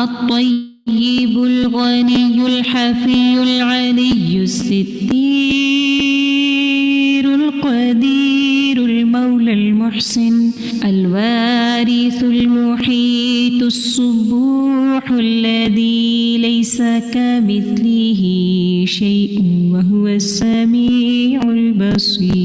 الطيب الغني الحفي العلي الستير القدير المولى المحسن الوارث المحيط الصبوح الذي ليس كمثله شيء وهو السميع البصير.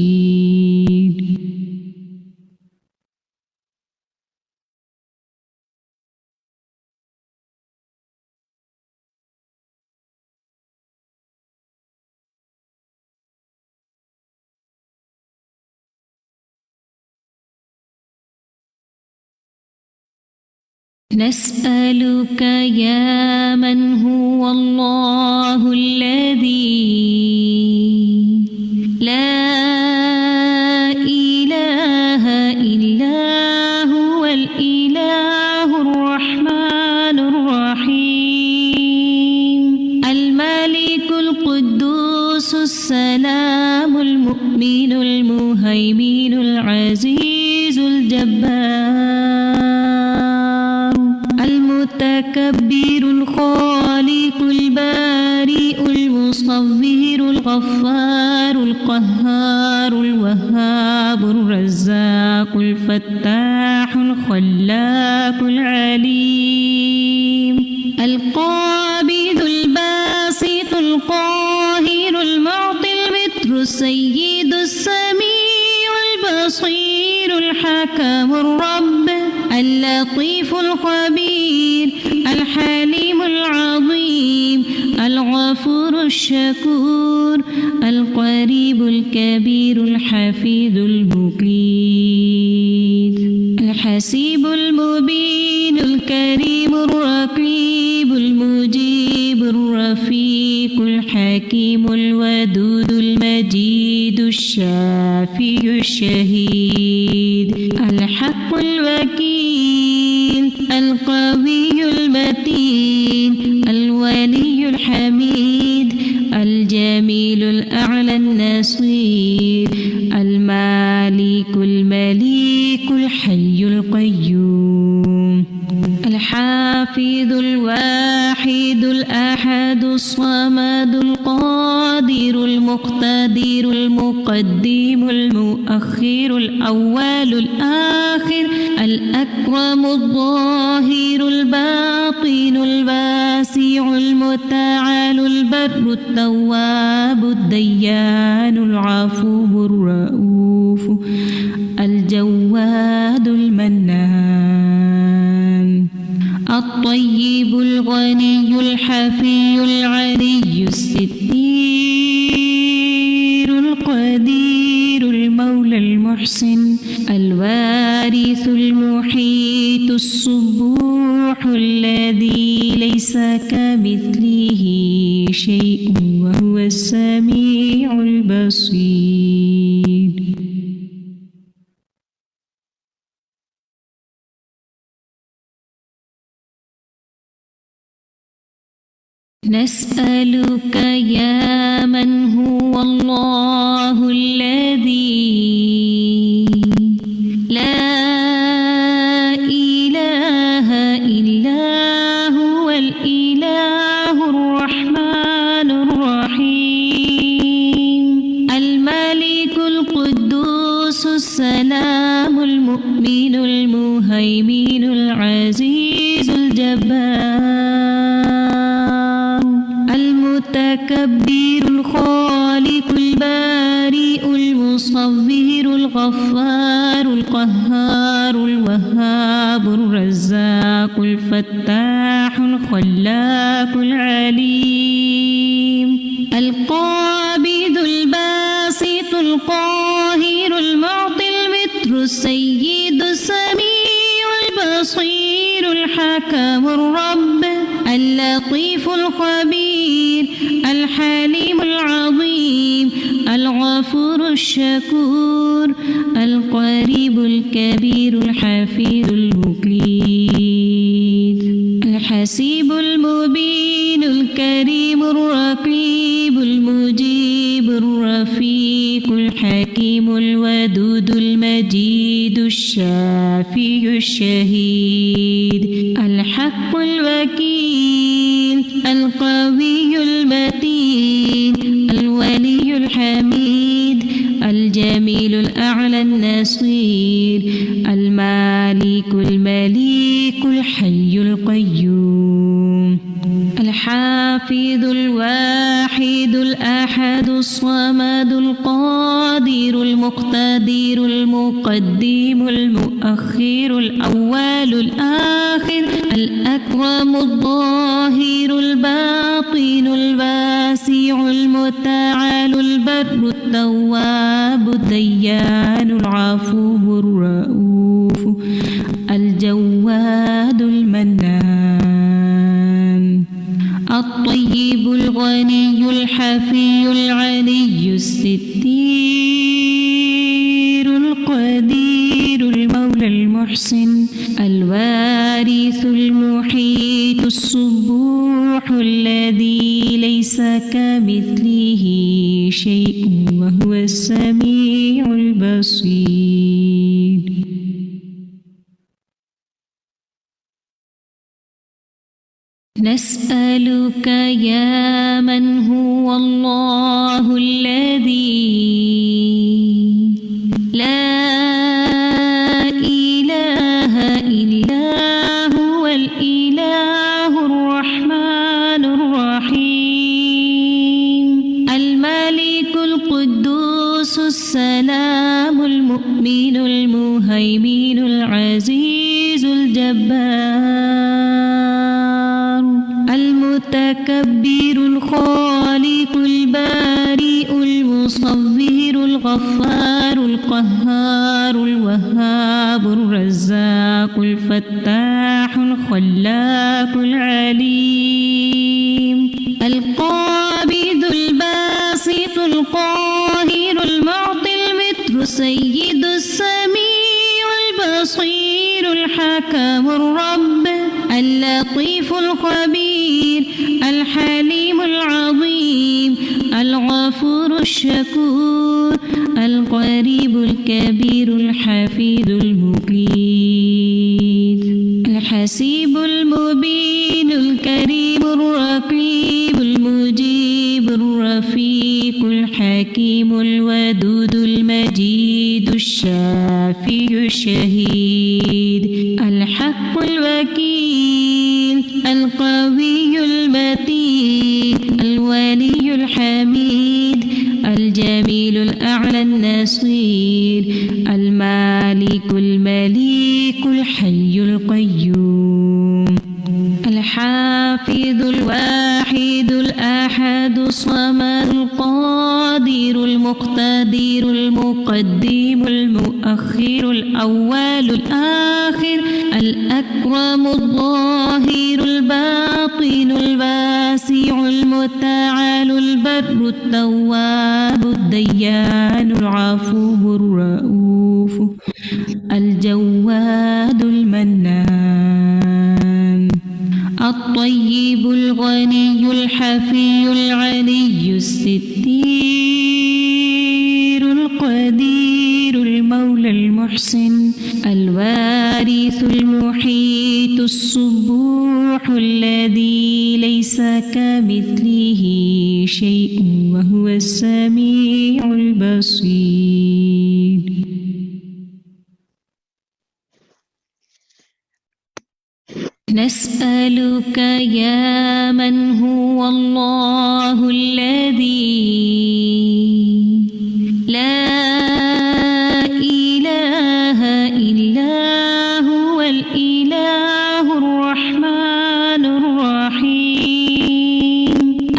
نسألك يا من هو الله الذي لا إله إلا هو الإله الرحمن الرحيم الملك القدوس السلام المؤمن المهيمن العزيز الجبار المتكبر الخالق البارئ المصور الغفار القهار الوهاب الرزاق الفتاح الخلاق العليم القابض الباسط القاهر المعطي المتر السيد السميع البصير الحكم الرب اللطيف الخبير الحليم العظيم الغفور الشكور القريب الكبير الحفيظ المقيت الحسيب المبين الكريم الرقيب المجيب الرفيق الحكيم الودود المجيد الشافي الشهيد الحق الوكيل القوي المتين الولي الحميد الجميل الأعلى النصير المالك المليك الحي القيوم الحافظ الواحد الأحد الصمد القادر المقتدر المقدم المؤخر الأول الآخر الأكرم الظاهر الباطن الواسع المتعال البر التواب الديان العفو الرؤوف الجواد المنان الطيب الغني الحفي العلي الستير القدير المولى المحسن الوارث المحيط الصبوح الذي ليس كمثله شيء وهو السميع البصير. نسألك يا من هو الله الذي لا إله إلا هو الإله الرحمن الرحيم الملك القدوس السلام المؤمن المهيمن العزيز الجبار المتكبر الخالق البارئ المصور الغفار القهار الوهاب الرزاق الفتاح الخلاق العليم القابض الباسط القاهر المعطي المتر السيد السميع البصير الحكم الرب اللطيف الخبير الحليم العظيم الغفور الشكور القريب الكبير الحفيظ المقيت الحسيب المبين الكريم الرقيب المجيب الرفيق الحكيم الودود المجيد الشافي الشهيد الحق الوكيل القوي المتين الولي الحميد الجميل الأعلى النصير المالك المليك الحي القيوم الحافظ الواحد الأحد الصمد القادر المقتدر المقدم المؤخر الأول الآخر الأكرم الظاهر الباطن الواسع المتعال البر التواب الديان العفو الرؤوف الجواد المنان الطيب الغني الحفي العلي الستير القدير المولى المحسن الوارث المحيط الصبوح الذي ليس كمثله شيء وهو السميع البصير. نسألك يا من هو الله الذي لا إله إلا هو الإله الرحمن الرحيم الملك القدوس السلام المؤمن المهيمن العزيز الجبار المتكبر الخالق البارئ المصور الغفار القهار الوهاب الرزاق الفتاح الخلاق العليم القابض الباسط القاهر المعطي المتر سيد السميع البصير الحكم الرب اللطيف الخبير الحليم العظيم الغفور الشكور القريب الكبير الحفيظ المقيت الحسيب المبين الكريم الرقيب المجيب الرفيق الحكيم الودود المجيد الشافي الشهيد الحق الوكيل القوي المتين الولي الحميد الجميل الأعلى النصير المالك المليك الحي القيوم الحافظ الواحد الأحد الصمد القادر المقتدر المقدم المؤخر الأول الآخر الأكرم الظاهر الباطن الواسع المتعال البر التواب الديان العفو الرؤوف الجواد المنان الطيب الغني الحفي العلي الستير القدير المولى المحسن الوارث المحيط الصبوح الذي ليس كمثله شيء وهو السميع البصير. نسألك يا من هو الله الذي لا إله إلا هو الإله الرحمن الرحيم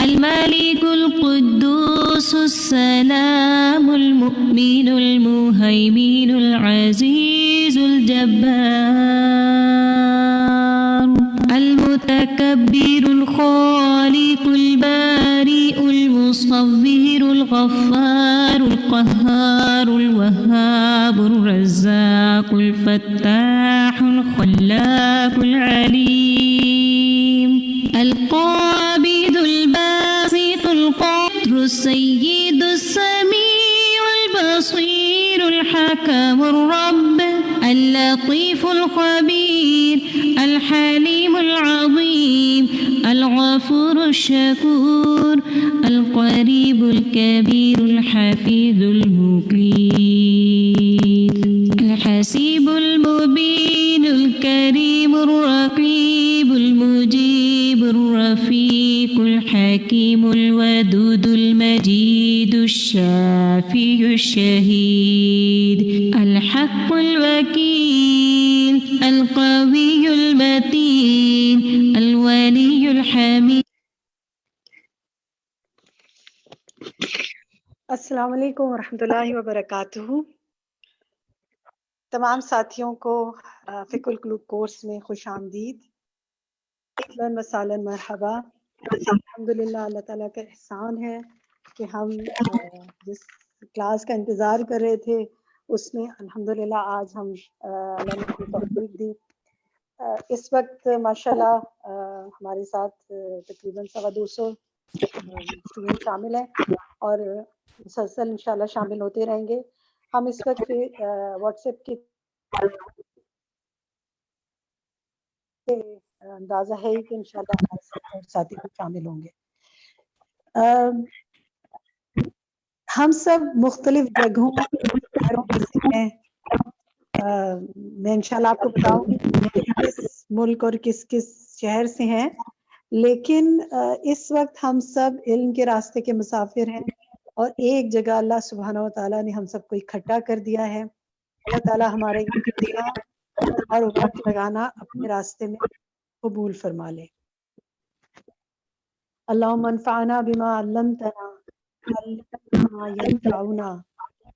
الملك القدوس السلام المؤمن المهيمن العزيز الجبار المتكبر الخالق البارئ المصور الغفار القهار الوهاب الرزاق الفتاح الخلاق العليم القابض الباسط القدر السيد السميع البصير الحكم الرب اللطيف الخبير الحليم الشكور القريب الكبير الحفيظ المقيت الحسيب المبين الكريم الرقيب المجيب الرفيق الحكيم الودود المجيد الشافي الشهيد الحق الوكيل القوي المتين الولي الحميد. السلام علیکم ورحمۃ اللہ وبرکاتہ. تمام ساتھیوں کو فقہ القلوب کورس میں خوش آمدید. اہلاً و سہلاً مرحبا. الحمدللہ اللہ تعالیٰ کا احسان ہے کہ ہم جس کلاس کا انتظار کر رہے تھے اس میں الحمدللہ آج ہم اللہ نے ہمیں توفیق دی. اس وقت ماشاءاللہ ہمارے ساتھ تقریباً 250 اسٹوڈنٹ شامل ہیں اور مسلسل انشاءاللہ شامل ہوتے رہیں گے. ہم اس وقت واٹس ایپ کی اندازہ ہے کہ انشاءاللہ ہمارے ساتھی بھی شامل ہوں گے. ہم سب مختلف جگہوں سے ہیں. میں انشاءاللہ آپ کو بتاؤں گی کس ملک اور کس کس شہر سے ہیں، لیکن اس وقت ہم سب علم کے راستے کے مسافر ہیں اور ایک جگہ اللہ سبحانہ و تعالیٰ نے ہم سب کو اکٹھا کر دیا ہے. اللہ تعالیٰ ہمارے یہاں اور وقت لگانا اپنے راستے میں قبول فرما لے. اللہم انفعنا بما علمتنا وعلمنا ينفعنا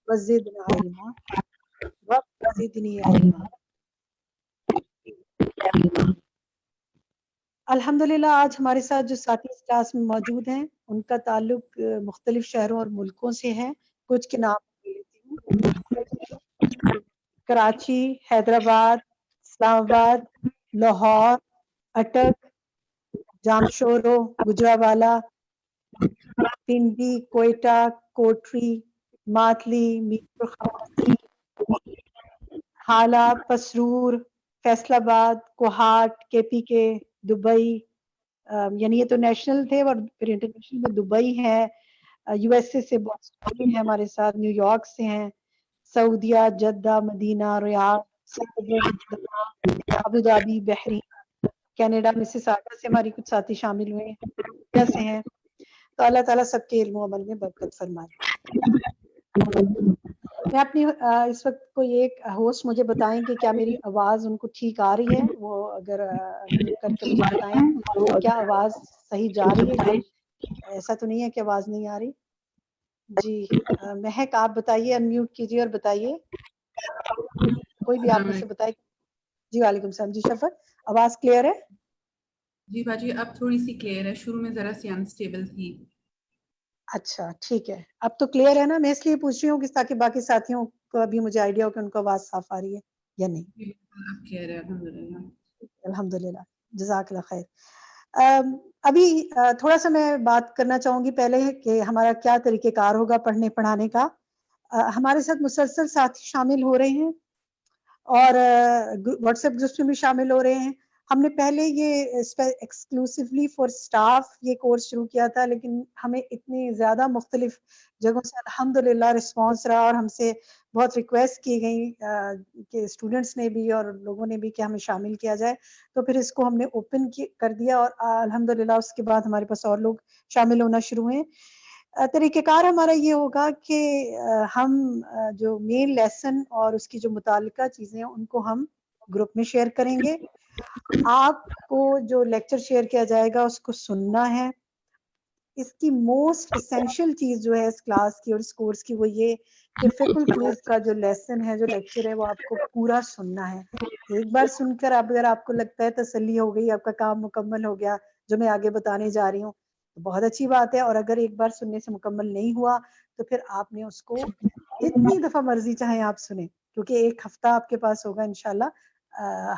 وزدنا علما وزدنی علما. الحمدللہ آج ہمارے ساتھ جو ساتھی اس کلاس میں موجود ہیں ان کا تعلق مختلف شہروں اور ملکوں سے ہے. کچھ کے نام لیتی ہوں: کراچی، حیدرآباد، اسلام آباد، لاہور، اٹک، جامشورو، گجرانوالہ، پنڈی، کوئٹہ، کوٹری، ماتلی، میرپور خاص، حالہ، پسرور، فیصل آباد، کوہاٹ، کے پی کے، دبئی، یعنی یہ تو نیشنل تھے اور پھر انٹرنیشنل میں دبئی ہے. یو ایس اے سے بہت سارے ہیں ہمارے ساتھ، نیو یارک سے ہیں، سعودیہ، جدہ، مدینہ، ریاض، ابو ظہبی، بحرین، کینیڈا میں سے ساگا سے ہماری کچھ ساتھی شامل ہوئے ہیں، انڈیا سے ہیں. تو اللہ تعالیٰ سب کے علم و عمل میں برکت فرمائے. میں اپنی اس وقت کوئی ایک ہوسٹ مجھے بتائیں کہ کیا میری آواز ان کو ٹھیک آ رہی ہے، وہ اگر میوٹ کر کے مجھے بتائیں کہ کیا آواز صحیح جا رہی ہے. ایسا تو نہیں ہے کہ آواز نہیں آ رہی؟ جی مہک آپ بتائیے، انمیوٹ کیجیے اور بتائیے. کوئی بھی آپ میں سے بتائے. جی وعلیکم السلام. جی شفق، آواز کلیئر ہے؟ جی باجی اب تھوڑی سی کلیئر ہے، شروع میں ذرا سی انسٹیبل تھی. اچھا ٹھیک ہے، اب تو کلیئر ہے نا. میں اس لیے پوچھ رہی ہوں کہ تاکہ باقی ساتھیوں کو بھی مجھے آئیڈیا ہو کہ ان کو آواز صاف آ رہی ہے یا نہیں. اب کلیئر ہے الحمدللہ. الحمدللہ، جزاک اللہ خیر. ابھی تھوڑا سا میں بات کرنا چاہوں گی پہلے کہ ہمارا کیا طریقہ کار ہوگا پڑھنے پڑھانے کا. ہمارے ساتھ مسلسل ساتھی شامل ہو رہے ہیں اور واٹس ایپ گروپس میں بھی شامل ہو رہے ہیں. ہم نے پہلے یہ ایکسکلوسیولی فار سٹاف یہ کورس شروع کیا تھا، لیکن ہمیں اتنی زیادہ مختلف جگہوں سے الحمدللہ رسپانس رہا اور ہم سے بہت ریکویسٹ کی گئی کہ اسٹوڈنٹس نے بھی اور لوگوں نے بھی کہ ہمیں شامل کیا جائے. تو پھر اس کو ہم نے اوپن کر دیا اور الحمدللہ اس کے بعد ہمارے پاس اور لوگ شامل ہونا شروع ہوئے. طریقہ کار ہمارا یہ ہوگا کہ ہم جو مین لیسن اور اس کی جو متعلقہ چیزیں ہیں ان کو ہم گروپ میں شیئر کریں گے. آپ کو جو لیکچر شیئر کیا جائے گا اس کو سننا ہے. اس کی موسٹ اسینشیل چیز جو ہے اس کلاس کی اور اس کورس کی وہ یہ کہ فقہ القلوب کا جو لیسن ہے، جو لیکچر ہے، وہ آپ کو پورا سننا ہے. ایک بار سن کر اگر آپ کو لگتا ہے تسلی ہو گئی، آپ کا کام مکمل ہو گیا جو میں آگے بتانے جا رہی ہوں، تو بہت اچھی بات ہے. اور اگر ایک بار سننے سے مکمل نہیں ہوا تو پھر آپ نے اس کو جتنی دفعہ مرضی چاہیں آپ سنیں، کیونکہ ایک ہفتہ آپ کے پاس ہوگا انشاءاللہ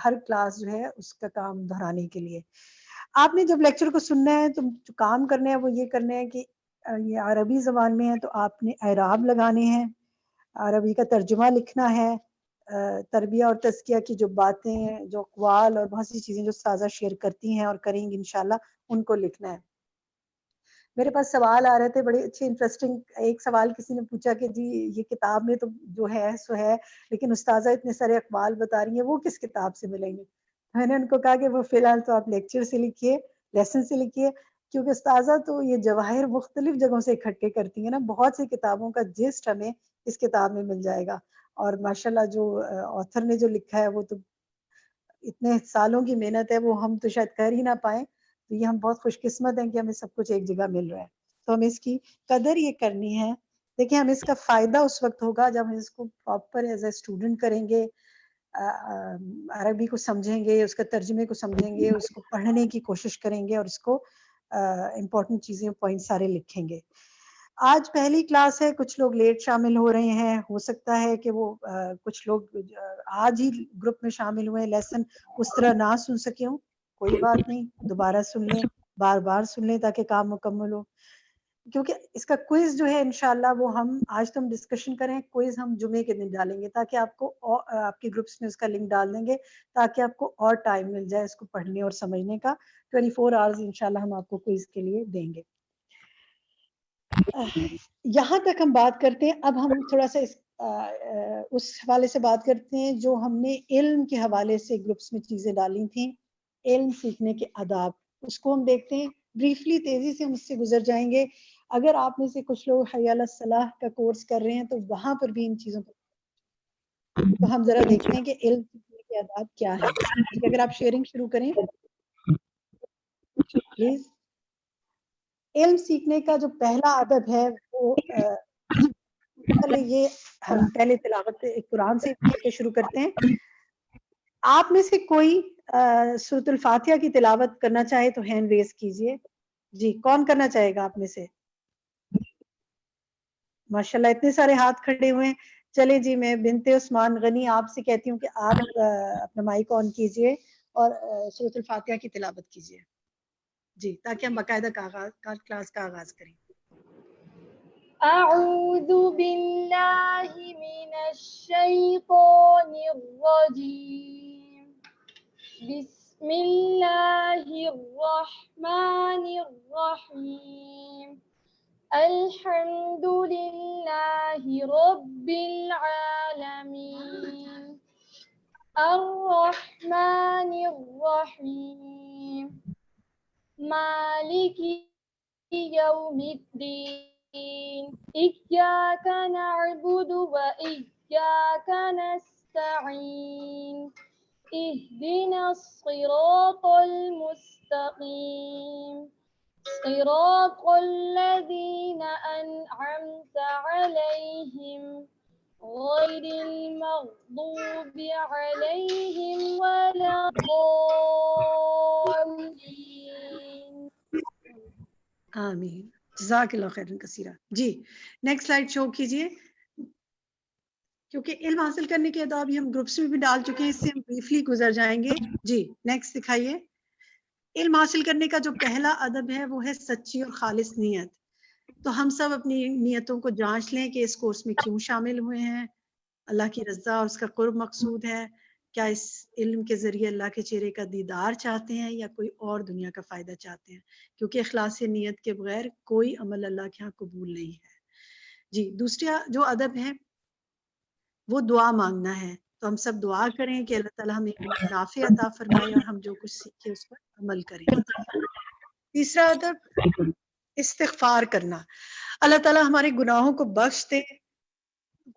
ہر کلاس جو ہے اس کا کام دہرانے کے لیے. آپ نے جب لیکچر کو سننا ہے تو جو کام کرنا ہے وہ یہ کرنا ہے کہ یہ عربی زبان میں ہے تو آپ نے اعراب لگانے ہیں، عربی کا ترجمہ لکھنا ہے، تربیہ اور تزکیہ کی جو باتیں ہیں، جو اقوال اور بہت سی چیزیں جو استاذہ شیئر کرتی ہیں اور کریں گی انشاءاللہ، ان کو لکھنا ہے. میرے پاس سوال آ رہے تھے بڑے اچھے انٹرسٹنگ. ایک سوال کسی نے پوچھا کہ جی یہ کتاب میں تو جو ہے سو ہے, لیکن استاذہ اتنے سارے اقوال بتا رہی ہیں, وہ کس کتاب سے ملیں گے؟ میں نے ان کو کہا کہ وہ فی الحال تو آپ لیکچر سے لکھیے, لیسن سے لکھیے, کیونکہ استاذہ تو یہ جواہر مختلف جگہوں سے اکٹھے کرتی ہیں نا, بہت سی کتابوں کا جسٹ ہمیں اس کتاب میں مل جائے گا. اور ماشاءاللہ جو آتھر نے جو لکھا ہے وہ تو اتنے سالوں کی محنت ہے, وہ ہم تو شاید کر ہی نہ پائیں. تو یہ ہم بہت خوش قسمت ہیں کہ ہمیں سب کچھ ایک جگہ مل رہا ہے, تو ہمیں اس کی قدر یہ کرنی ہے. دیکھیں ہمیں اس کا فائدہ اس وقت ہوگا جب ہم اس کو پراپر ایز اے اسٹوڈنٹ کریں گے, عربی کو سمجھیں گے, اس کا ترجمے کو سمجھیں گے, اس کو پڑھنے کی کوشش کریں گے, اور اس کو امپورٹنٹ چیزیں پوائنٹ سارے لکھیں گے. آج پہلی کلاس ہے, کچھ لوگ لیٹ شامل ہو رہے ہیں, ہو سکتا ہے کہ وہ کچھ لوگ آج ہی گروپ میں شامل ہوئے, لیسن اس طرح نہ سن سکے ہوں, کوئی بات نہیں, دوبارہ سن لیں, بار بار سن لیں تاکہ کام مکمل ہو. کیونکہ اس کا کوئز جو ہے انشاءاللہ وہ ہم آج تو ہم ڈسکشن کریں, کوئز ہم جمعے کے دن ڈالیں گے, تاکہ آپ کو آپ کے گروپس میں اس کا لنک ڈال دیں گے, تاکہ آپ کو اور ٹائم مل جائے اس کو پڑھنے اور سمجھنے کا. 24 آورز انشاءاللہ ہم آپ کو کوئز کے لیے دیں گے. یہاں تک ہم بات کرتے ہیں. اب ہم تھوڑا سا اس حوالے سے بات کرتے ہیں جو ہم نے علم کے حوالے سے گروپس میں چیزیں ڈالی تھیں, علم سیکھنے کے آداب, اس کو ہم دیکھتے ہیں بریفلی, تیزی سے ہم اس سے گزر جائیں گے. اگر آپ میں سے کچھ لوگ حی علی الصلاح کا کورس کر رہے ہیں تو وہاں پر بھی ان چیزوں کو, تو ہم ذرا دیکھتے ہیں کہ علم سیکھنے کے آداب کیا ہیں. اگر آپ شیئرنگ شروع کریں پلیز. علم سیکھنے کا جو پہلا ادب ہے وہ یہ ہم پہلے تلاوت قرآن سے شروع کرتے ہیں. آپ میں سے کوئی سورۃ الفاتحہ کی تلاوت کرنا چاہے تو ہینڈ ریز کیجئے. جی, کون کرنا چاہے گا آپ میں سے؟ ماشاءاللہ اتنے سارے ہاتھ کھڑے ہوئے ہیں. چلے جی, میں بنت عثمان غنی آپ سے کہتی ہوں کہ آپ اپنا مائک آن کیجئے اور سورۃ الفاتحہ کی تلاوت کیجئے. جی, تاکہ ہم باقاعدہ کلاس کا آغاز کریں. اعوذ باللہ من الشیطان الرجیم. بسم اللہ الرحمن الرحیم. الحمد للہ رب العالمین. الرحمن الرحیم. مالک یوم الدین. إياك نعبد وإياك نستعين. اهدنا الصراط المستقيم. صراط الذين أنعمت عليهم غير المغضوب عليهم ولا الضالين. آمین. جزاک اللہ خیرن کثیرہ. جی, نیکسٹ سلائیڈ شو کیجئے. کیونکہ علم حاصل کرنے کے آداب ہم گروپس میں بھی ڈال چکے ہیں, اس سے ہم بریفلی گزر جائیں گے. جی, نیکسٹ دکھائیے. علم حاصل کرنے کا جو پہلا ادب ہے وہ ہے سچی اور خالص نیت. تو ہم سب اپنی نیتوں کو جانچ لیں کہ اس کورس میں کیوں شامل ہوئے ہیں. اللہ کی رضا اور اس کا قرب مقصود ہے. کیا اس علم کے ذریعے اللہ کے چہرے کا دیدار چاہتے ہیں یا کوئی اور دنیا کا فائدہ چاہتے ہیں, کیونکہ اخلاص نیت کے بغیر کوئی عمل اللہ کے ہاں قبول نہیں ہے. جی, دوسرا جو ادب ہے وہ دعا مانگنا ہے. تو ہم سب دعا کریں کہ اللہ تعالیٰ ہمیں نافع عطا فرمائے اور ہم جو کچھ سیکھیں اس پر عمل کریں. تیسرا ادب استغفار کرنا. اللہ تعالیٰ ہمارے گناہوں کو بخش دے.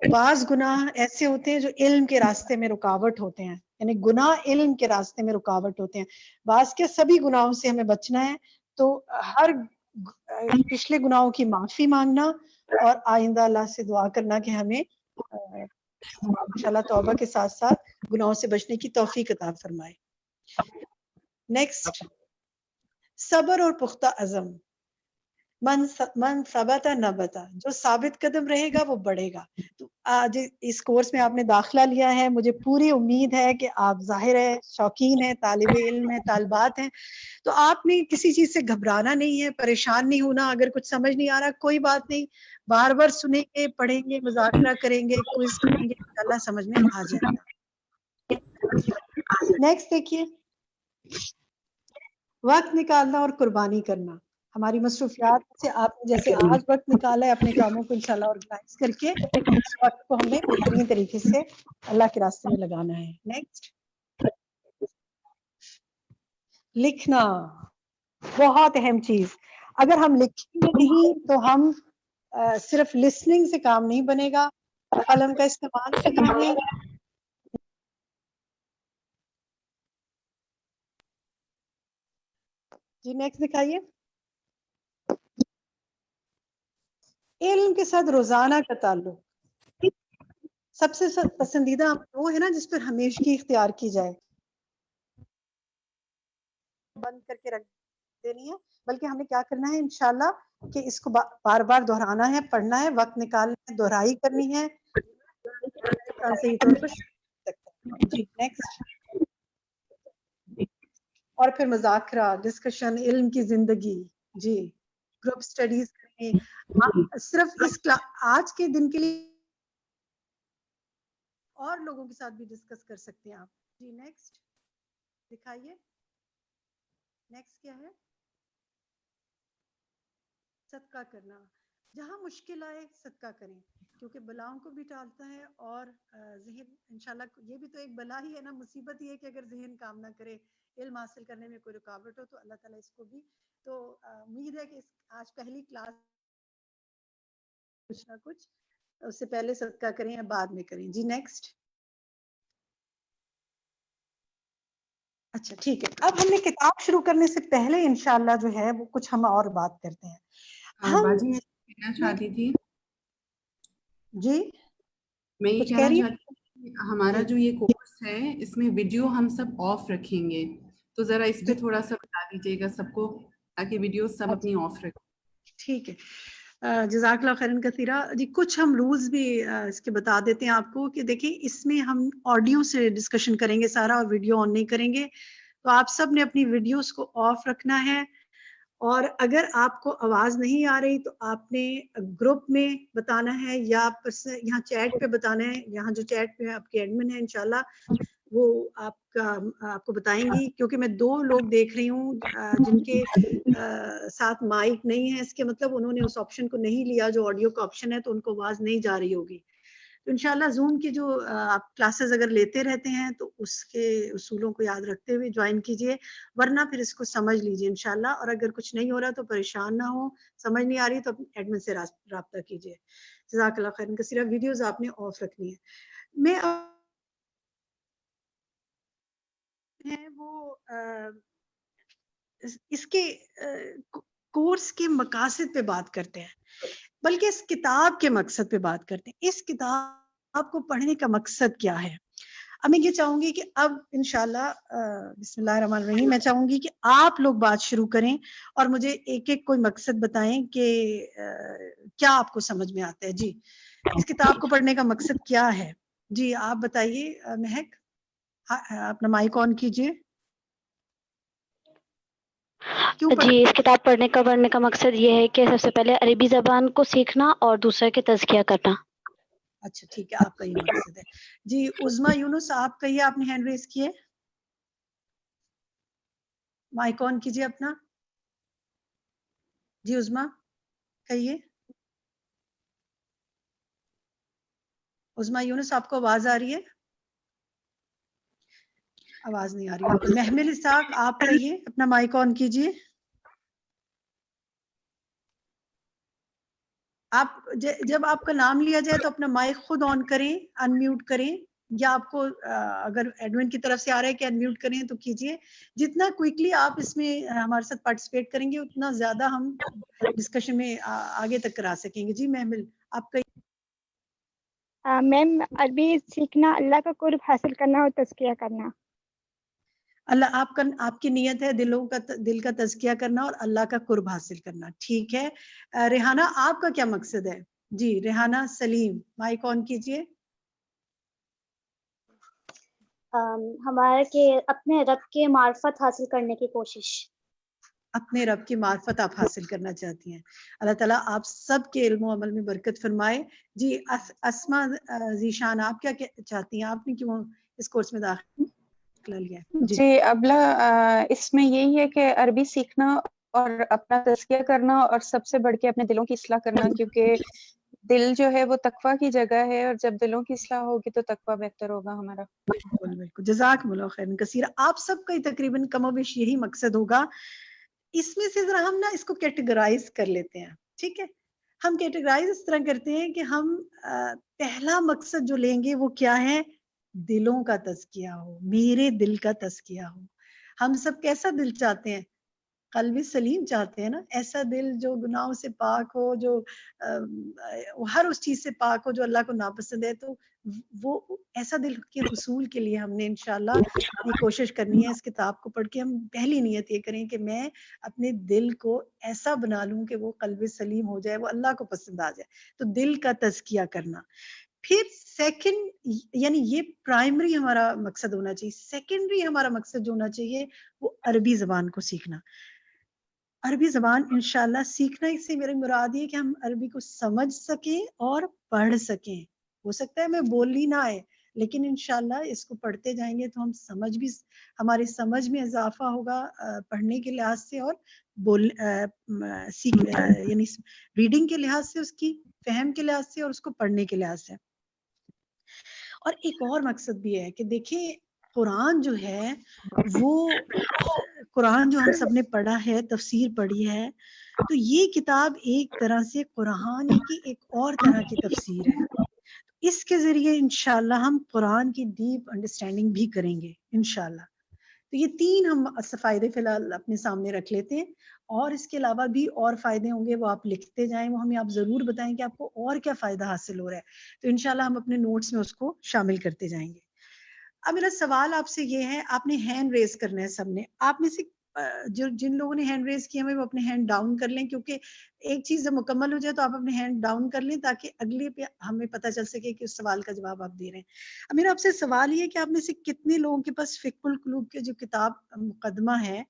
بعض گناہ ایسے ہوتے ہیں جو علم کے راستے میں رکاوٹ ہوتے ہیں, یعنی گناہ علم کے راستے میں رکاوٹ ہوتے ہیں. بعض کے سبھی گناہوں سے ہمیں بچنا ہے. تو ہر پچھلے گناہوں کی معافی مانگنا اور آئندہ اللہ سے دعا کرنا کہ ہمیں انشاءاللہ توبہ کے ساتھ ساتھ گناہوں سے بچنے کی توفیق عطا فرمائے. نیکسٹ, صبر اور پختہ عزم. من ثبت نبتا, جو ثابت قدم رہے گا وہ بڑھے گا. تو آج اس کورس میں آپ نے داخلہ لیا ہے, مجھے پوری امید ہے کہ آپ ظاہر ہے شوقین ہیں, طالب علم ہیں, طالبات ہیں. تو آپ نے کسی چیز سے گھبرانا نہیں ہے, پریشان نہیں ہونا. اگر کچھ سمجھ نہیں آ رہا کوئی بات نہیں, بار بار سنیں گے, پڑھیں گے, مذاکرہ کریں گے, کوئز کریں گے, انشاءاللہ سمجھ میں آ جائے گا. نیکسٹ دیکھیے, وقت نکالنا اور قربانی کرنا. ہماری مصروفیات سے آپ نے جیسے آج وقت نکالا ہے اپنے کاموں کو انشاءاللہ آرگنائز کر کے اس وقت کو ہم نے بہترین طریقے سے اللہ کے راستے میں لگانا ہے. نیکسٹ لکھنا، بہت اہم چیز. اگر ہم لکھیں گے نہیں تو ہم صرف لسننگ سے کام نہیں بنے گا، قلم کا استعمال کرنا ہے. جی نیکسٹ دکھائیے. علم کے ساتھ روزانہ کا تعلق سب سے پسندیدہ وہ ہے نا جس پر ہمیشگی اختیار کی جائے، بند کر کے رکھ دینی ہے، بلکہ ہمیں کیا کرنا ہے انشاءاللہ کہ اس کو بار بار دہرانا ہے، پڑھنا ہے، وقت نکالنا ہے، دہرائی کرنی ہے. صحیح طور پر جی نیکسٹ. اور پھر مذاکرہ، ڈسکشن، علم کی زندگی، جی گروپ سٹڈیز کریں. صرف اس آج کے دن کے لیے اور لوگوں کے ساتھ بھی ڈسکس کر سکتے ہیں آپ. جی نیکسٹ دکھائیے. نیکسٹ کیا ہے؟ صدقہ کرنا. جہاں مشکل آئے صدقہ کریں، کیونکہ بلاؤں کو بھی ٹالتا ہے اور ذہن انشاءاللہ یہ بھی تو ایک بلا ہی ہے نا، مصیبت یہ ہے کہ اگر ذہن کام نہ کرے، علم حاصل کرنے میں کوئی رکاوٹ ہو تو اللہ تعالیٰ اس کو بھی. تو امید ہے کہ آج پہلی کلاس کچھ نہ کچھ اس سے پہلے صدقہ کریں یا بعد میں کریں. جی نیکسٹ. اچھا ٹھیک ہے، اب ہم نے کتاب شروع کرنے سے پہلے انشاءاللہ جو ہے وہ کچھ ہم اور بات کرتے ہیں. باجی میں کہنا چاہتی تھی، جی میں یہ کچھ کہہ کہنا رہی چاہتی ہوں کہ ہمارا جو یہ کورس ہے اس میں ویڈیو ہم سب آف رکھیں گے، تو ذرا اس پہ تھوڑا سا بتا دیجیے گا سب کو، تاکہ ویڈیو سب اپنی آف رکھیں. ٹھیک ہے. جزاک اللہ خیرن کثیرہ. جی کچھ ہم رولز بھی اس کے بتا دیتے ہیں آپ کو کہ دیکھیں اس میں ہم آڈیو سے ڈسکشن کریں گے سارا، اور ویڈیو آن نہیں کریں گے. تو آپ سب نے اپنی ویڈیوز کو آف رکھنا ہے، اور اگر آپ کو آواز نہیں آ رہی تو آپ نے گروپ میں بتانا ہے یا یہاں چیٹ پہ بتانا ہے. یہاں جو چیٹ پہ آپ کے ایڈمن ہیں انشاءاللہ وہ آپ کو بتائیں گی، کیونکہ میں 2 لوگ دیکھ رہی ہوں جن کے ساتھ مائک نہیں ہے، اس کے مطلب انہوں نے اس آپشن کو نہیں لیا جو آڈیو کا آپشن ہے، تو ان کو آواز نہیں جا رہی ہوگی. تو انشاءاللہ زوم کی جو آپ کلاسز اگر لیتے رہتے ہیں تو اس کے اصولوں کو یاد رکھتے ہوئے جوائن کیجئے، ورنہ پھر اس کو سمجھ لیجئے انشاءاللہ. اور اگر کچھ نہیں ہو رہا تو پریشان نہ ہو، سمجھ نہیں آ رہی تو ایڈمن سے رابطہ کیجئے. جزاک اللہ خیرن کثیرہ. ویڈیوز آپ نے آف رکھنی ہے. میں وہ اس کے کورس کے مقاصد پہ بات کرتے ہیں، بلکہ اس کتاب کے مقصد پہ بات کرتے ہیں. اس کتاب کو پڑھنے کا مقصد کیا ہے؟ اب میں یہ چاہوں گی کہ اب انشاءاللہ بسم اللہ الرحمن الرحیم میں چاہوں گی کہ آپ لوگ بات شروع کریں اور مجھے ایک ایک کوئی مقصد بتائیں کہ کیا آپ کو سمجھ میں آتا ہے. جی اس کتاب کو پڑھنے کا مقصد کیا ہے؟ جی آپ بتائیے. مہک اپنا مائک آن کیجئے. جی اس کتاب پڑھنے کا مقصد یہ ہے کہ سب سے پہلے عربی زبان کو سیکھنا اور دوسرے کے تزکیہ کرنا. اچھا ٹھیک ہے، آپ کا یہ مقصد ہے. جی عظما یونس آپ کہیے، آپ نے ہینڈ ریز کیے، مائک آن کیجئے اپنا. جی عظما کہیے. عظما یونس آپ کو آواز آ رہی ہے؟ آواز نہیں آ رہی آپ کو. محمل اسحاق آپ کہیے، اپنا مائک آن کیجئے. آپ جب آپ کا نام لیا جائے تو اپنا مائک خود آن کریں، ان میوٹ کریں، یا آپ کو اگر ایڈمن کی طرف سے آ رہا ہے کہ ان میوٹ کریں تو کیجئے. جتنا کوئکلی آپ اس میں ہمارے ساتھ پارٹیسپیٹ کریں گے اتنا زیادہ ہم ڈسکشن میں آگے تک کرا سکیں گے. جی محمل آپ کا. میم عربی سیکھنا، اللہ کا قرب حاصل کرنا اور تزکیہ کرنا. اللہ آپ کی نیت ہے دل کا تزکیہ کرنا اور اللہ کا قرب حاصل کرنا. ٹھیک ہے. ریحانہ آپ کا کیا مقصد ہے؟ جی ریحانہ سلیم مائک آن کیجئے. ہمارا کہ اپنے رب کے معرفت حاصل کرنے کی کوشش. اپنے رب کی معرفت آپ حاصل کرنا چاہتی ہیں. اللہ تعالیٰ آپ سب کے علم و عمل میں برکت فرمائے. جی اسما ذیشان آپ کیا چاہتی ہیں؟ آپ نے کیوں اس کورس میں داخلہ لیا؟ جی ابلا اس میں یہی ہے کہ عربی سیکھنا اور اپنا تزکیہ کرنا اور سب سے بڑھ کے اپنے دلوں کی اصلاح کرنا، کیونکہ دل جو ہے وہ تقویٰ کی جگہ ہے، اور جب دلوں کی اصلاح ہوگی تو تقویٰ بہتر ہوگا ہمارا. بالکل بالکل، جزاکم اللہ خیرن کثیر. آپ سب کا ہی تقریباً کم و بیش یہی مقصد ہوگا. اس میں سے ذرا ہم نا اس کو کیٹیگرائز کر لیتے ہیں. ٹھیک ہے، ہم کیٹیگرائز اس طرح کرتے ہیں کہ ہم پہلا مقصد جو لیں گے وہ کیا ہے؟ دلوں کا تزکیہ ہو، میرے دل کا تزکیہ ہو. ہم سب کیسا دل چاہتے ہیں؟ قلب سلیم چاہتے ہیں نا، ایسا دل جو گناہوں سے پاک ہو، جو ہر اس چیز سے پاک ہو جو اللہ کو ناپسند ہے. تو وہ ایسا دل کے حصول کے لیے ہم نے انشاءاللہ یہ کوشش کرنی ہے. اس کتاب کو پڑھ کے ہم پہلی نیت یہ کریں کہ میں اپنے دل کو ایسا بنا لوں کہ وہ قلب سلیم ہو جائے، وہ اللہ کو پسند آ جائے. تو دل کا تزکیہ کرنا. پھر سیکنڈ، یعنی یہ پرائمری ہمارا مقصد ہونا چاہیے. سیکنڈری ہمارا مقصد جو ہونا چاہیے وہ عربی زبان کو سیکھنا. عربی زبان انشاءاللہ سیکھنا، اس سے میری مراد یہ کہ ہم عربی کو سمجھ سکیں اور پڑھ سکیں. ہو سکتا ہے میں بولنی نہ آئے، لیکن انشاءاللہ اس کو پڑھتے جائیں گے تو ہم سمجھ بھی، ہماری سمجھ میں اضافہ ہوگا پڑھنے کے لحاظ سے، اور یعنی ریڈنگ کے لحاظ سے، اس کی فہم کے لحاظ سے، اور اس کو پڑھنے کے لحاظ سے. اور ایک اور مقصد بھی ہے کہ دیکھیں قرآن جو ہے وہ، قرآن جو ہم سب نے پڑھا ہے، تفسیر پڑھی ہے، تو یہ کتاب ایک طرح سے قرآن کی ایک اور طرح کی تفسیر ہے. اس کے ذریعے انشاءاللہ ہم قرآن کی ڈیپ انڈرسٹینڈنگ بھی کریں گے انشاءاللہ. تو یہ تین ہم فائدے فی الحال اپنے سامنے رکھ لیتے ہیں، اور اس کے علاوہ بھی اور فائدے ہوں گے، وہ آپ لکھتے جائیں، وہ ہمیں آپ ضرور بتائیں کہ آپ کو اور کیا فائدہ حاصل ہو رہا ہے. تو انشاءاللہ ہم اپنے نوٹس میں اس کو شامل کرتے جائیں گے. اب میرا سوال آپ سے یہ ہے، آپ نے ہینڈ ریز کرنا ہے سب نے. آپ میں سے جن لوگوں نے ہینڈ ریز کیا ہے وہ اپنے ہینڈ ڈاؤن کر لیں، کیونکہ ایک چیز جب مکمل ہو جائے تو آپ اپنے ہینڈ ڈاؤن کر لیں تاکہ اگلے پہ ہمیں پتہ چل سکے کہ اس سوال کا جواب آپ دے رہے ہیں. اب میرا آپ سے سوال یہ کہ آپ میں سے کتنے لوگوں کے پاس فقہ القلوب کے جو کتاب مقدمہ ہے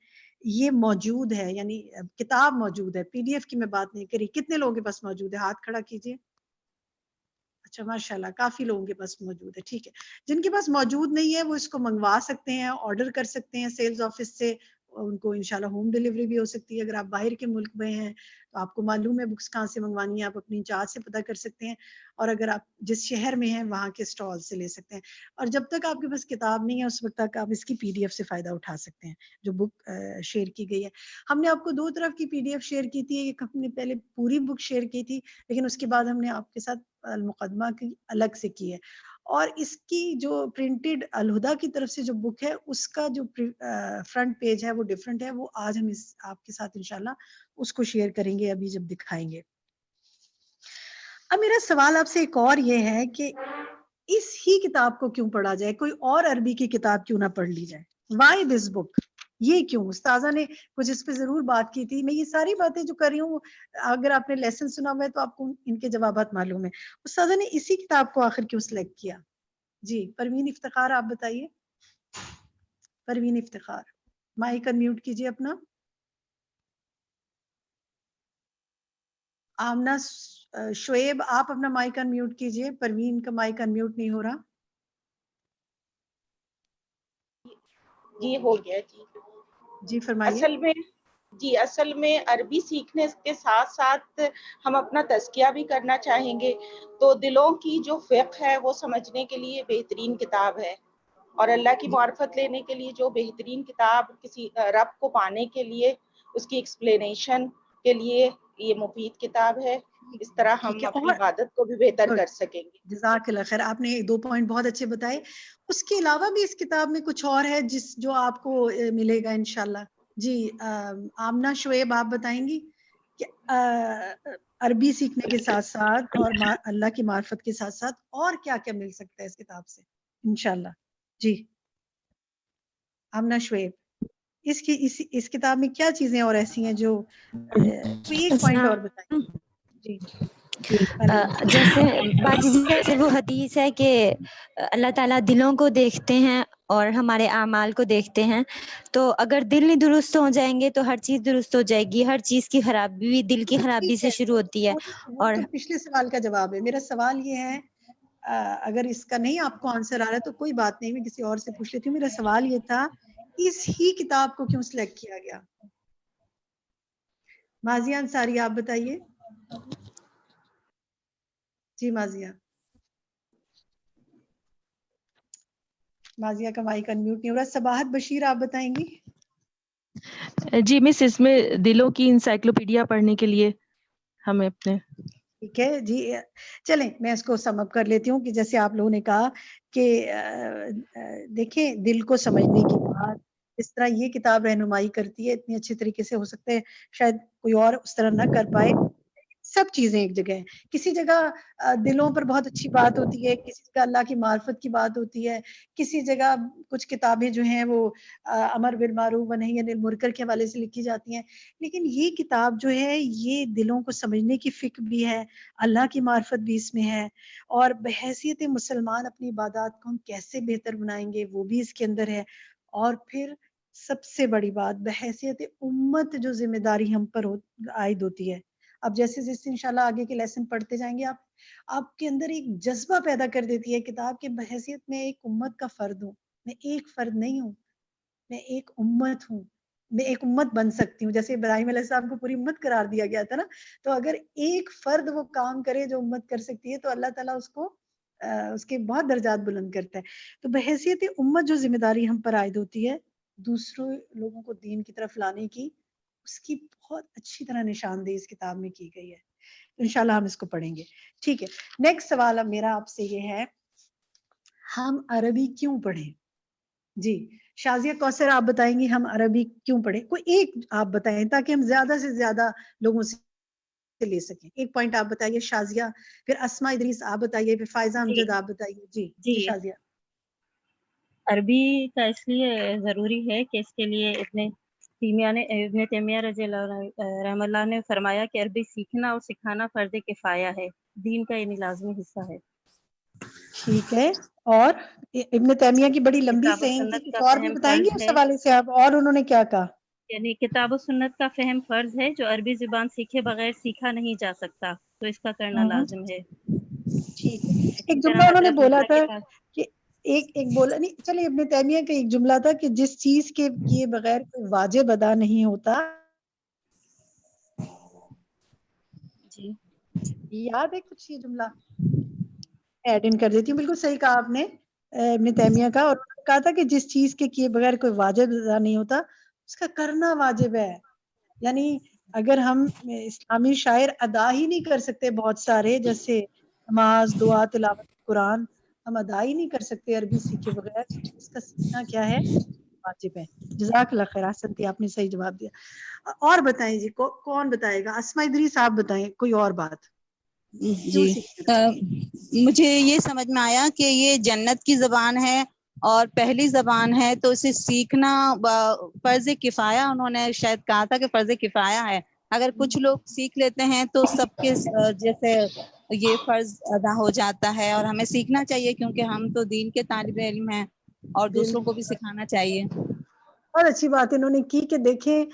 یہ موجود ہے، یعنی کتاب موجود ہے، پی ڈی ایف کی میں بات نہیں کری. کتنے لوگوں کے پاس موجود ہے؟ ہاتھ کھڑا کیجئے. اچھا ماشاءاللہ کافی لوگوں کے پاس موجود ہے. ٹھیک ہے، جن کے پاس موجود نہیں ہے وہ اس کو منگوا سکتے ہیں، آرڈر کر سکتے ہیں سیلز آفس سے. ان کو انشاءاللہ ہوم ڈیلیوری بھی ہو سکتی ہے. اگر آپ باہر کے ملک میں ہیں تو آپ کو معلوم ہے بکس کہاں سے منگوانی ہے، آپ اپنی انچارج سے پتہ کر سکتے ہیں، اور اگر آپ جس شہر میں ہیں وہاں کے اسٹال سے لے سکتے ہیں. اور جب تک آپ کے پاس کتاب نہیں ہے اس وقت تک آپ اس کی پی ڈی ایف سے فائدہ اٹھا سکتے ہیں جو بک شیئر کی گئی ہے. ہم نے آپ کو دو طرف کی پی ڈی ایف شیئر کی تھی. ایک ہم نے پہلے پوری بک شیئر کی تھی، لیکن اس کے بعد ہم نے آپ کے ساتھ المقدمہ کی الگ سے کی ہے. اور اس کی جو پرنٹڈ الہدا کی طرف سے جو بک ہے اس کا جو فرنٹ پیج ہے وہ ڈیفرنٹ ہے. وہ آج ہم آپ کے ساتھ انشاءاللہ اس کو شیئر کریں گے ابھی جب دکھائیں گے. اب میرا سوال آپ سے ایک اور یہ ہے کہ اس ہی کتاب کو کیوں پڑھا جائے؟ کوئی اور عربی کی کتاب کیوں نہ پڑھ لی جائے؟ وائی دس بک؟ یہ کیوں؟ استاذہ نے کچھ اس پہ ضرور بات کی تھی. میں یہ ساری باتیں جو کر رہی ہوں اگر آپ نے لیسن سنا ہوا ہے تو آپ کو ان کے جوابات معلوم ہے. استاذہ نے اسی کتاب کو آخر کیوں سلیکٹ کیا؟ جی پروین افتخار آپ بتائیے. پروین افتخار مائک انمیوٹ کیجئے اپنا. آمنہ شعیب آپ اپنا مائک انمیوٹ کیجئے. پروین کا مائک انمیوٹ نہیں ہو رہا. جی ہو گیا. جی فرمائیے. اصل میں عربی سیکھنے کے ساتھ ساتھ ہم اپنا تزکیہ بھی کرنا چاہیں گے، تو دلوں کی جو فقہ ہے وہ سمجھنے کے لیے بہترین کتاب ہے، اور اللہ کی معرفت لینے کے لیے جو بہترین کتاب، کسی رب کو پانے کے لیے اس کی ایکسپلینیشن کے لیے یہ مفید کتاب ہے. اس طرح ہم اپنی عبادت کو بھی بہتر کر سکیں گے. جزاک اللہ خیر. آپ نے 2 پوائنٹ بہت اچھے بتائے. اس کے علاوہ بھی اس کتاب میں کچھ اور ہے جو آپ کو ملے گا انشاءاللہ. جی آمنہ شعیب آپ بتائیں گی کہ عربی سیکھنے کے ساتھ ساتھ اور اللہ کی معرفت کے ساتھ ساتھ اور کیا کیا مل سکتا ہے اس کتاب سے انشاءاللہ. جی آمنہ شعیب اس کتاب میں کیا چیزیں اور ایسی ہیں جو ایک پوائنٹ اور بتائیں. جی جیسے وہ حدیث ہے کہ اللہ تعالیٰ دلوں کو دیکھتے ہیں اور ہمارے اعمال کو دیکھتے ہیں، تو اگر دل نہیں درست ہو جائیں گے تو ہر چیز درست ہو جائے گی. ہر چیز کی خرابی بھی دل کی خرابی سے شروع ہوتی ہے. اور تو پچھلے سوال کا جواب ہے. میرا سوال یہ ہے، اگر اس کا نہیں آپ کو آنسر آ رہا ہے تو کوئی بات نہیں، میں کسی اور سے پوچھ لیتی ہوں. میرا سوال یہ تھا اس ہی کتاب کو کیوں سلیکٹ کیا گیا؟ مازیہ انصاری آپ بتائیے. جی مازیہ کا مائک انمیوٹ نہیں ہو رہا. صباحت بشیر آپ بتائیں گی. جی مس، اس میں دلوں کی انسائکلوپیڈیا پڑھنے کے لیے ہمیں اپنے ٹھیک ہے جی. چلیں میں اس کو سم اپ کر لیتی ہوں کہ جیسے آپ لوگوں نے کہا کہ دیکھیں دل کو سمجھنے کی بات اس طرح یہ کتاب رہنمائی کرتی ہے اتنی اچھے طریقے سے. ہو سکتا ہے شاید کوئی اور اس طرح نہ کر پائے. سب چیزیں ایک جگہ ہیں. کسی جگہ دلوں پر بہت اچھی بات ہوتی ہے, کسی جگہ اللہ کی معرفت کی بات ہوتی ہے, کسی جگہ کچھ کتابیں جو ہیں وہ امر بالمعروف و نہی عن المنکر کے حوالے سے لکھی جاتی ہیں. لیکن یہ کتاب جو ہے یہ دلوں کو سمجھنے کی فکر بھی ہے, اللہ کی معرفت بھی اس میں ہے, اور بحیثیت مسلمان اپنی عبادات کو ہم کیسے بہتر بنائیں گے وہ بھی اس کے اندر ہے. اور پھر سب سے بڑی بات بحیثیت امت جو ذمہ داری ہم پر عائد ہوتی ہے. اب جیسے جیسے انشاءاللہ آگے کے لیسن پڑھتے جائیں گے آپ کے اندر ایک جذبہ پیدا کر دیتی ہے کتاب کے بحیثیت میں ایک امت کا فرد ہوں. میں ایک فرد نہیں ہوں, میں ایک امت ہوں, میں ایک امت بن سکتی ہوں. جیسے ابراہیم علیہ السلام کو پوری امت قرار دیا گیا تھا نا, تو اگر ایک فرد وہ کام کرے جو امت کر سکتی ہے تو اللہ تعالیٰ اس کے بہت درجات بلند کرتا ہے. تو بحیثیت امت جو ذمہ داری ہم پر عائد ہوتی ہے دوسروں لوگوں کو دین کی طرف لانے کی, اس کی بہت اچھی طرح نشاندہی اس کتاب میں کی گئی ہے. انشاءاللہ ہم اس کو پڑھیں گے. ٹھیک ہے, نیکسٹ سوال اب میرا آپ سے یہ ہے, ہم عربی کیوں پڑھیں؟ جی شازیہ کوثر آپ بتائیں گی ہم عربی کیوں پڑھیں. کوئی ایک آپ بتائیں تاکہ ہم زیادہ سے زیادہ لوگوں سے لے سکیں. ایک پوائنٹ آپ بتائیے شازیہ, پھر اسماء ادریس آپ بتائیے, پھر فائزہ امجد آپ بتائیے. جی شازیہ. عربی کا اس لیے ضروری ہے کہ اس کے لیے ابن تیمیہ رضی اللہ رحم اللہ نے فرمایا کہ عربی سیکھنا اور سکھانا فرض کفایہ ہے, دین کا یعنی لازمی حصہ ہے. ٹھیک ہے, اور ابن تیمیہ کی بڑی لمبی کتاب و سین تھی, سنت کچھ کا اور بھی فہم بتائیں گے فرض اس ہے, حوالے سے آپ, اور انہوں نے کیا کہا؟ یعنی کتاب و سنت کا فہم فرض ہے جو عربی زبان سیکھے بغیر سیکھا نہیں جا سکتا, تو اس کا کرنا لازم ہے. ٹھیک ہے. اسی ایک طرح جملہ انہوں نے حضرت بولا موسیٰ تھا کے پاس کہ ایک بولا نہیں, چلے ابن تیمیہ کا ایک جملہ تھا کہ جس چیز کے کیے بغیر کوئی واجب ادا نہیں ہوتا. جی یاد ہے کچھ یہ جملہ؟ ایڈ ان کر دیتی ہوں. بالکل صحیح کہا آپ نے ابن تیمیہ کا, اور انہوں نے کہا تھا کہ جس چیز کے کیے بغیر کوئی واجب ادا نہیں ہوتا اس کا کرنا واجب ہے. یعنی اگر ہم اسلامی شاعر ادا ہی نہیں کر سکتے بہت سارے, جیسے نماز, دعا, تلاوت قرآن, ہم ادا ہی نہیں کر سکتے عربی سیکھے بغیر, اس کا سیکھنا کیا ہے, واجب ہے. جزاک اللہ خیر, احسنتی, آپ نے صحیح جواب دیا. اور بتائیں جی, کون بتائے گا؟ اسماء ادریس آپ بتائیں کوئی اور بات. کیوں جی سیکھنا؟ مجھے یہ سمجھ میں آیا کہ یہ جنت کی زبان ہے اور پہلی زبان ہے, تو اسے سیکھنا فرض کفایہ, انہوں نے شاید کہا تھا کہ فرض کفایہ ہے. اگر کچھ لوگ سیکھ لیتے ہیں تو سب کے جیسے یہ فرض ادا ہو جاتا ہے, اور ہمیں سیکھنا چاہیے کیونکہ ہم تو دین کے طالب علم ہیں اور دوسروں کو بھی سکھانا چاہیے. بہت اچھی بات انہوں نے کی کہ دیکھیں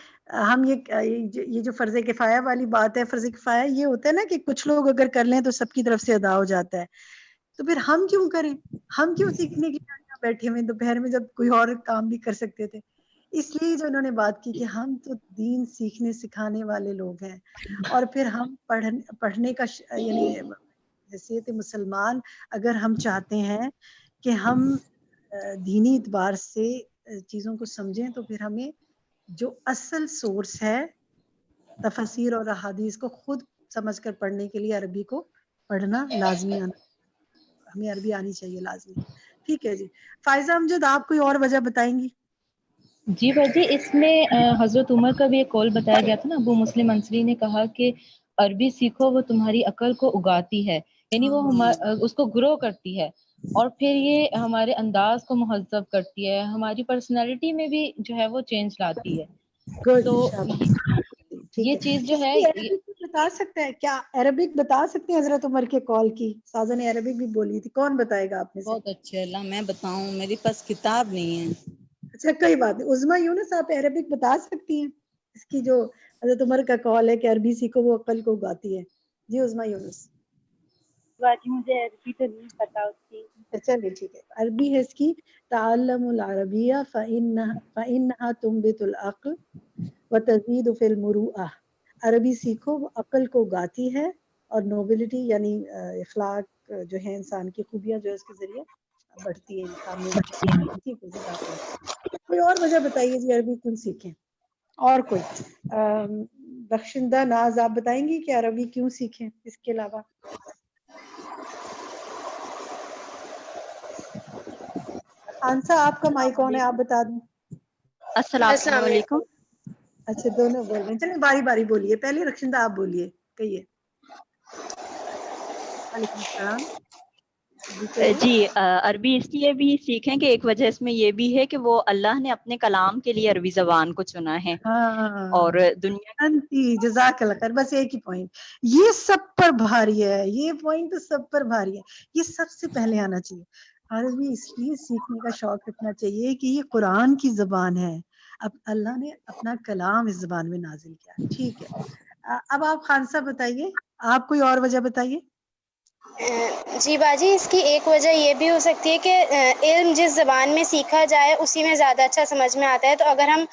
ہم یہ جو فرض کفایہ والی بات ہے, فرض کفایہ یہ ہوتا ہے نا کہ کچھ لوگ اگر کر لیں تو سب کی طرف سے ادا ہو جاتا ہے. تو پھر ہم کیوں کریں, ہم کیوں سیکھنے کے لیے بیٹھے ہوئے دوپہر میں جب کوئی اور کام بھی کر سکتے تھے. اس لیے جو انہوں نے بات کی کہ ہم تو دین سیکھنے سکھانے والے لوگ ہیں, اور پھر ہم پڑھنے کا یعنی حیثیت مسلمان اگر ہم چاہتے ہیں کہ ہم دینی اعتبار سے چیزوں کو سمجھیں تو پھر ہمیں جو اصل سورس ہے تفسیر اور احادیث کو خود سمجھ کر پڑھنے کے لیے عربی کو پڑھنا لازمی ہمیں عربی آنی چاہیے لازمی. ٹھیک ہے جی. فائزہ امجد آپ کوئی اور وجہ بتائیں گی؟ جی باجی, اس میں حضرت عمر کا بھی ایک قول بتایا گیا تھا نا, ابو مسلم انصری نے کہا کہ عربی سیکھو وہ تمہاری عقل کو اگاتی ہے, یعنی وہ اس کو گرو کرتی ہے, اور پھر یہ ہمارے انداز کو مہذب کرتی ہے, ہماری پرسنالٹی میں بھی جو ہے وہ چینج لاتی ہے. گڈ, تو ٹھیک یہ ہے. چیز جو ہے عربک بتا سکتا ہے کیا, عربک بتا سکتے ہیں حضرت عمر کے قول کی؟ سازا نے عربک بھی بولی تھی, کون بتائے گا آپ میں سے؟ بہت اچھے, اللہ میں بتاؤں, میرے پاس کتاب نہیں ہے. اچھا کوئی بات نہیں. عظمیٰ یونس آپ عربک بتا سکتی ہیں اس کی جو حضرت عمر کا قول ہے کہ عربی سیکھو وہ عقل کو اگاتی ہے؟ جی عظمیٰ یونس. باجی مجھے عربی تو نہیں پتا اس کی. چلیے ٹھیک ہے, عربی ہے اس کی, تعلم العربیہ فإنها تنبت العقل وتزيد في المروءة. عربی سیکھو، وہ عقل کو گاتی ہے اور نوبلٹی یعنی اخلاق جو ہے انسان کی خوبیاں جو ہے اس کے ذریعے بڑھتی ہیں، سامنے بڑھتی ہیں. ٹھیک ہے، جزاک اللہ. کوئی اور وجہ بتائیے جی عربی کیوں سیکھیں؟ اور کوئی بخشندہ ناز آپ بتائیں گی کہ عربی کیوں سیکھیں اس کے علاوہ؟ خانسا آپ کا مائک آن ہے، آپ بتا دیں. السلام علیکم. اچھا دونوں بول رہے ہیں، چلیں باری باری بولیے. پہلے رخشندہ آپ بولیے، کہیے. وعلیکم السلام. جی عربی اس لیے بھی سیکھیں کہ ایک وجہ اس میں یہ بھی ہے کہ وہ اللہ نے اپنے کلام کے لیے عربی زبان کو چنا ہے. اور دنیا جزاک اللہ خیر. بس ایک ہی پوائنٹ یہ سب پر بھاری ہے، یہ پوائنٹ تو سب پر بھاری ہے، یہ سب سے پہلے آنا چاہیے. عربی اس لیے سیکھنے کا شوق رکھنا چاہیے کہ یہ قرآن کی زبان ہے، اب اللہ نے اپنا کلام اس زبان میں نازل کیا. ٹھیک ہے، اب آپ خان صاحب بتائیے، آپ کوئی اور وجہ بتائیے. جی باجی، اس کی ایک وجہ یہ بھی ہو سکتی ہے کہ علم جس زبان میں سیکھا جائے اسی میں زیادہ اچھا سمجھ میں آتا ہے. تو اگر ہم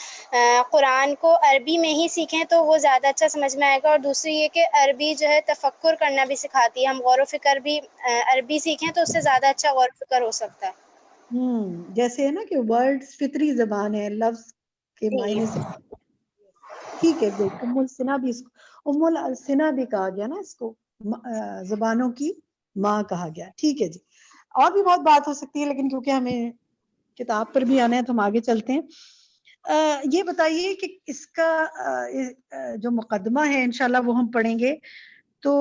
قرآن کو عربی میں ہی سیکھیں تو وہ زیادہ اچھا سمجھ میں آئے گا. اور دوسری یہ کہ عربی جو ہے تفکر کرنا بھی سکھاتی ہے، ہم غور و فکر بھی عربی سیکھیں تو اس سے زیادہ اچھا غور و فکر ہو سکتا ہے. جیسے ہے نا کہ ورڈ فطری زبان ہے، لفظ کے معنی سے. ٹھیک ہے، گڈ. ام السنا بھی، اس کو ام السنا بھی کہا گیا نا، اس کو زبانوں کی ماں کہا گیا. ٹھیک ہے جی، اور بھی بہت بات ہو سکتی ہے لیکن کیونکہ ہمیں کتاب پر بھی آنا ہے تو ہم آگے چلتے ہیں. یہ بتائیے کہ اس کا جو مقدمہ ہے انشاءاللہ وہ ہم پڑھیں گے. تو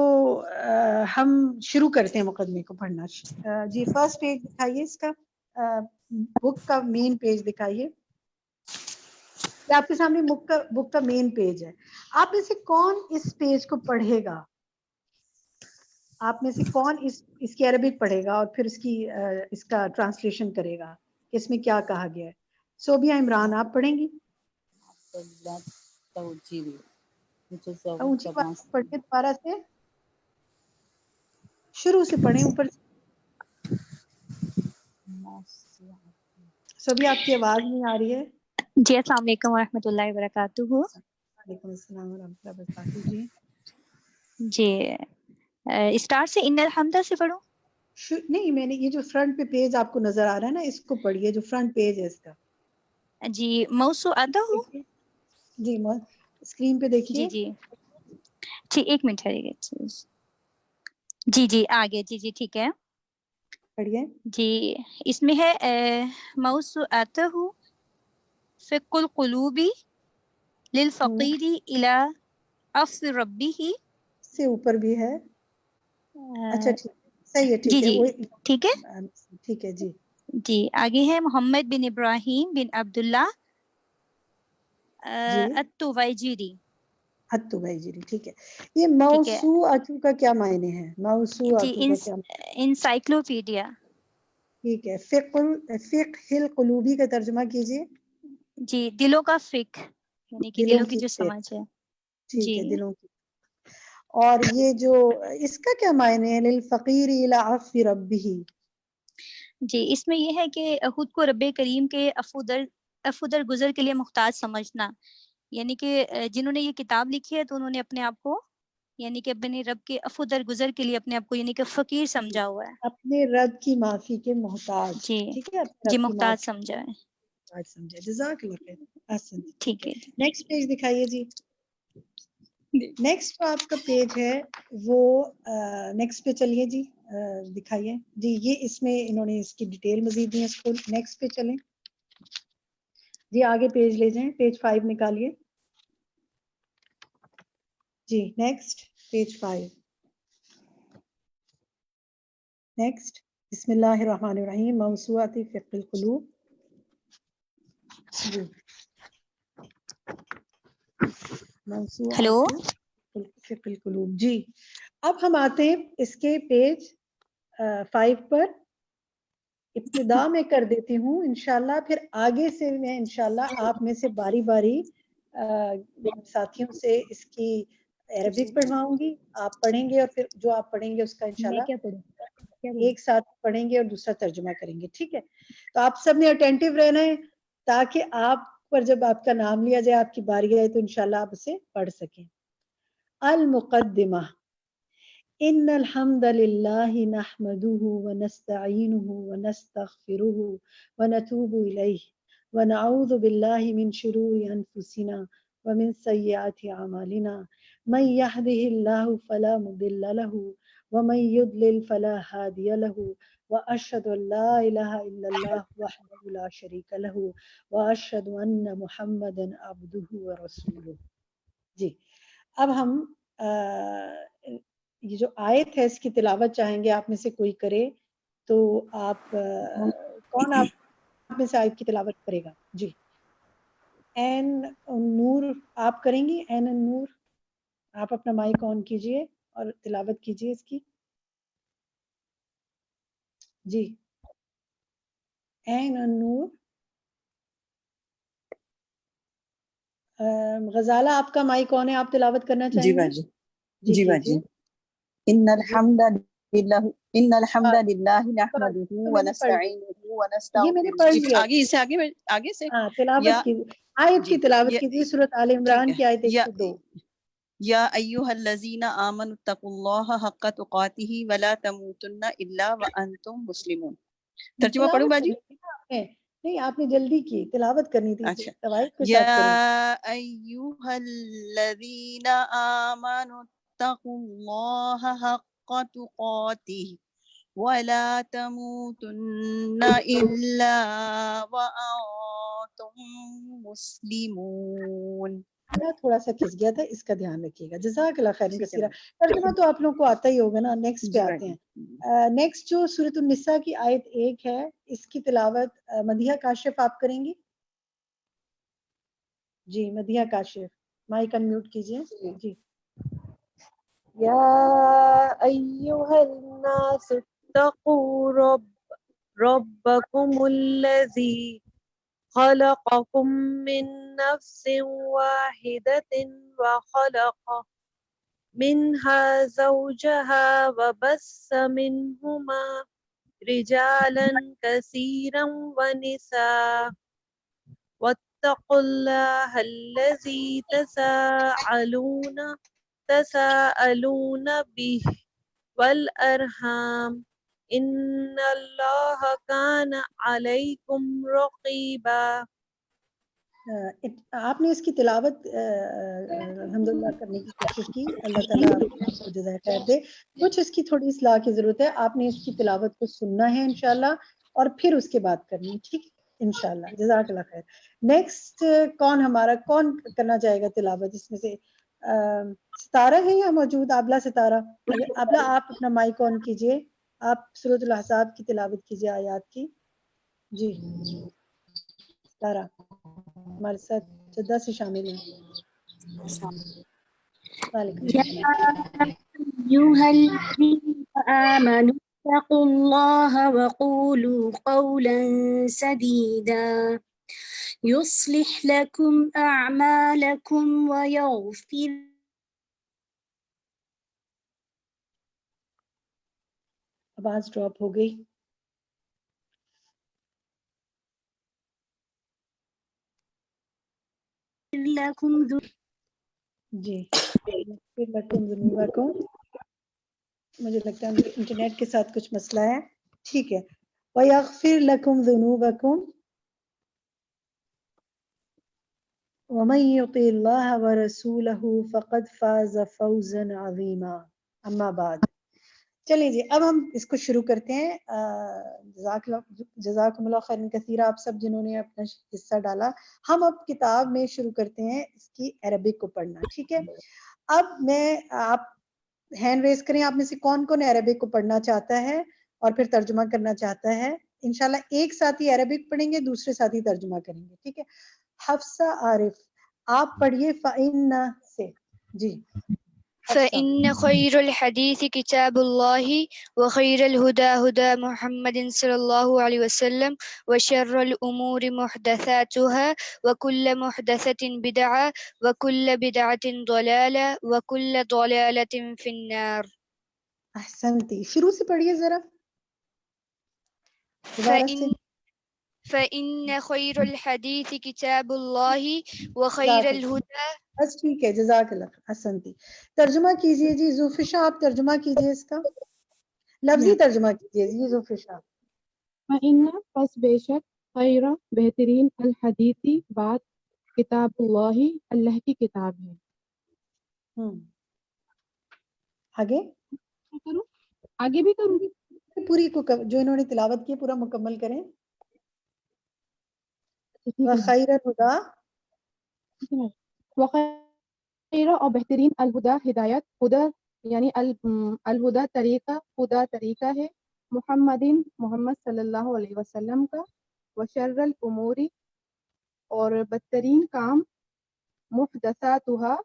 ہم شروع کرتے ہیں مقدمے کو پڑھنا. جی فرسٹ پیج دکھائیے، اس کا بک کا مین پیج دکھائیے. آپ کے سامنے بک کا مین پیج ہے. آپ میں سے کون اس پیج کو پڑھے گا؟ آپ میں سے کون اس کی عربک پڑھے گا اور پھر اس کا ٹرانسلیشن کرے گا کہ اس میں کیا کہا گیا ہے؟ صوبیہ عمران آپ پڑھیں گی؟ اونچی بات پڑھیں، دوبارہ سے شروع سے پڑھیں، اوپر سے. صوبیہ آپ کی آواز نہیں آ رہی ہے. جی السلام علیکم ورحمۃ اللہ وبرکاتہ. وعلیکم السلام ورحمۃ اللہ وبرکاتہ. جی اسٹارٹ سے ان الحمدہ سے پڑھوں؟ نہیں، میں نے یہ جو فرنٹ پہ پیج آپ کو نظر آ رہا ہے نا، اس کو پڑھیے، جو فرنٹ پیج ہے اس کا. جی موسوعہ ہوں. جی اسکرین پہ دیکھیے. جی ٹھیک، ایک منٹ ٹھہریے. جی آگے. جی ٹھیک ہے، پڑھیے. جی اس میں ہے موسوعہ فقہ القلوب للفقیر الی عفو ربہ. سے اوپر بھی ہے. اچھا ٹھیک، صحیح ہے. ٹھیک ہے، ٹھیک ہے. ٹھیک ہے جی. جی آگے ہے محمد بن ابراہیم بن عبداللہ الطویجری. الطویجری، ٹھیک ہے. یہ موسوعہ کا کیا معنی ہے؟ موسوعہ کا کیا؟ انسائکلوپیڈیا. ٹھیک ہے. فقہ القلوبی کا ترجمہ کیجیے. جی دلوں کا فقہ، یعنی کہ دلوں کی جو سمجھ ہے. ٹھیک ہے، دلوں کی. اور یہ جو اس کا کیا معنی ہے؟ للفقیر الی عفو ربہ. جی اس میں یہ ہے کہ خود کو رب کریم کے عفو در گزر کے لیے محتاج سمجھنا، یعنی کہ جنہوں نے یہ کتاب لکھی ہے تو انہوں نے اپنے آپ کو، یعنی کہ اپنے رب کے عفو در گزر کے لیے اپنے آپ کو یعنی کہ فقیر سمجھا ہوا ہے، اپنے رب کی معافی کے محتاج. جی ٹھیک ہے، جی محتاج سمجھا ہے. جزاک اللہ خیر. احسن. ٹھیک ہے. نیکسٹ پیج دکھائیے جی. نیکسٹ آپ کا پیج ہے وہ نیکسٹ پہ چلیے جی. دکھائیے جی. یہ اس میں انہوں نے اس کی ڈیٹیل مزید دی ہے. اس کو نیکسٹ پہ چلیں جی. آگے پیج لے جائیں، پیج 5 نکالیے جی. Next page 5. نیکسٹ. بسم اللہ الرحمن الرحیم. موسوعۃ فقہ القلوب. جی ہیلو. فقہ القلوب. جی اب ہم آتے ہیں اس کے پیج 5 پر. ابتدا میں کر دیتی ہوں انشاءاللہ، پھر آگے سے میں انشاءاللہ آپ میں سے باری باری ساتھیوں سے اس کی عربک پڑھواؤں گی. آپ پڑھیں گے اور پھر جو آپ پڑھیں گے اس کا انشاءاللہ ایک ساتھ پڑھیں گے اور دوسرا ترجمہ کریں گے. ٹھیک ہے، تو آپ سب نے اٹینٹیو رہنا ہے تاکہ آپ پر جب آپ کا نام لیا جائے، آپ کی باری آئے تو انشاءاللہ آپ اسے پڑھ سکیں. المقدمہ ان الحمد للہ نحمده ونستعینه ونستغفره ونتوب الیہ ونعوذ باللہ من شرور انفسنا ومن سیئات اعمالنا من يهده الله فلا مضل له ومن يضلل فلا هادي له واشهد ان لا اله الا الله وحده لا شريك له واشهد ان محمدا عبده ورسوله. جی اب ہم یہ جو آیت ہے اس کی تلاوت چاہیں گے آپ میں سے کوئی کرے تو آپ کون آپ میں سے آیت کی تلاوت کرے گا؟ جی این نور آپ کریں گی؟ این نور آپ اپنا مائک آن کیجئے اور تلاوت کیجئے اس کی. جی این نور. غزالہ آپ کا مائک آن ہے، آپ تلاوت کرنا چاہیں گے؟ جی باجی. ان الحمد للہ نحمده ونستعینه ونستغفره. آگے سے تلاوت کی آیت کی تلاوت کیجیے، سورۃ آل عمران کی آیت 102. یا ایھا الذین آمنوا اتقوا اللہ حق تقاتہ ولا تموتن الا وانتم مسلمون. ترجمہ پڑھوں باجی؟ نہیں آپ نے جلدی کی، تلاوت کرنی تھی. اچھا. توائف کے ساتھ کریں. یا ایھا الذین آمنوا اتقوا اللہ حق تقاتہ ولا تموتن الا وانتم مسلمون. تھوڑا سا کھس گیا تھا، اس کا دھیان رکھیے گا. جزاک اللہ خیر کثیرہ. ترجمہ تو آپ لوگوں کو آتا ہی ہوگا نا. نیکسٹ پہ آتے ہیں. نیکسٹ جو سورۃ النساء کی آیت 1 ہے، اس کی تلاوت مدیحہ کاشف آپ کریں گی؟ جی مدیحہ کاشف مائک انمیوٹ کیجئے. جی یا ایھا الناس اتقوا ربکم الذی خلقکم من نفس واحدة وخلق منها زوجها وبث منهما رجالا كثيرا ونساء واتقوا الله الذي تساءلون به والأرحام ان اللہ کان علیکم رقیبا. آپ نے اس کی تلاوت الحمدللہ کرنے کی کوشش کی، اللہ تعالیٰ آپ کو جزائے خیر دے. کچھ اس کی تھوڑی اصلاح کی ضرورت ہے. آپ نے اس کی تلاوت کو سننا ہے انشاءاللہ اور پھر اس کے بعد کرنی ہے، ٹھیک انشاءاللہ. جزاک اللہ خیر. نیکسٹ کون کرنا چاہے گا تلاوت اس میں سے؟ ستارہ ہے یا موجود؟ آبلہ ستارہ. آبلہ آپ اپنا مائک آن کیجئے، آپ سورۃ الاحزاب کی تلاوت کیجئے آیات کی. جی ستارہ ہمارے ساتھ جدہ سے شامل ہیں. أيها الذين آمنوا اتقوا الله وقولوا قولا سديدا يصلح لكم أعمالكم ويغفر آواز ڈراپ ہو گئی. لكم جی پھر لکم ذنوبکم. مجھے لگتا ہے انٹرنیٹ کے ساتھ کچھ مسئلہ ہے. ٹھیک ہے. وَيَغْفِرْ لَكُمْ ذُنُوبَكُمْ وَمَن يُطِعِ اللَّهَ وَرَسُولَهُ فَقَدْ فَازَ فَوْزًا عَظِيمًا. اما بعد. چلیں جی اب ہم اس کو شروع کرتے ہیں. جزاکم اللہ خیرا کثیرا آپ سب جنہوں نے اپنا حصہ ڈالا. ہم اب کتاب میں شروع کرتے ہیں اس کی عربک کو پڑھنا. ٹھیک ہے. اب آپ ہینڈ ریز کریں، آپ میں سے کون کون عربک کو پڑھنا چاہتا ہے اور پھر ترجمہ کرنا چاہتا ہے. انشاءاللہ ایک ساتھی عربک پڑھیں گے، دوسرے ساتھی ترجمہ کریں گے. ٹھیک ہے. حفصہ عارف آپ پڑھیے فَإِنَّ سے. جی فإن خير الحديث كتاب الله وخير الهدى هدى محمد صلى الله عليه وسلم وشر الأمور محدثاتها وكل محدثة بدعة وكل بدعة ضلالة وكل ضلالة في النار. احسنتی. شروع سے پڑھیے ذرا. فإن خير الحديث كتاب الله وخير الهدى. بس ٹھیک ہے، جزاک اللہ حسنتی. ترجمہ کیجئے جی زوفشا، آپ ترجمہ کیجئے اس کا، لفظی ترجمہ کیجئے جی زوفشا. فإن پس بے شک خیر بہترین الحدیثی بات کتاب اللہ اللہ کی کتاب ہے. آگے آگے بھی کروں گی، پوری کو جو انہوں نے تلاوت کی پورا مکمل کریں. وخیر الہدی، وخیر اور بہترین الہدا ہدایت، ہدا یعنی الہدا طریقہ، ہدا طریقہ ہے، محمد صلی اللہ علیہ وسلم کا. وشر الامور اور بدترین کام، محدثاتها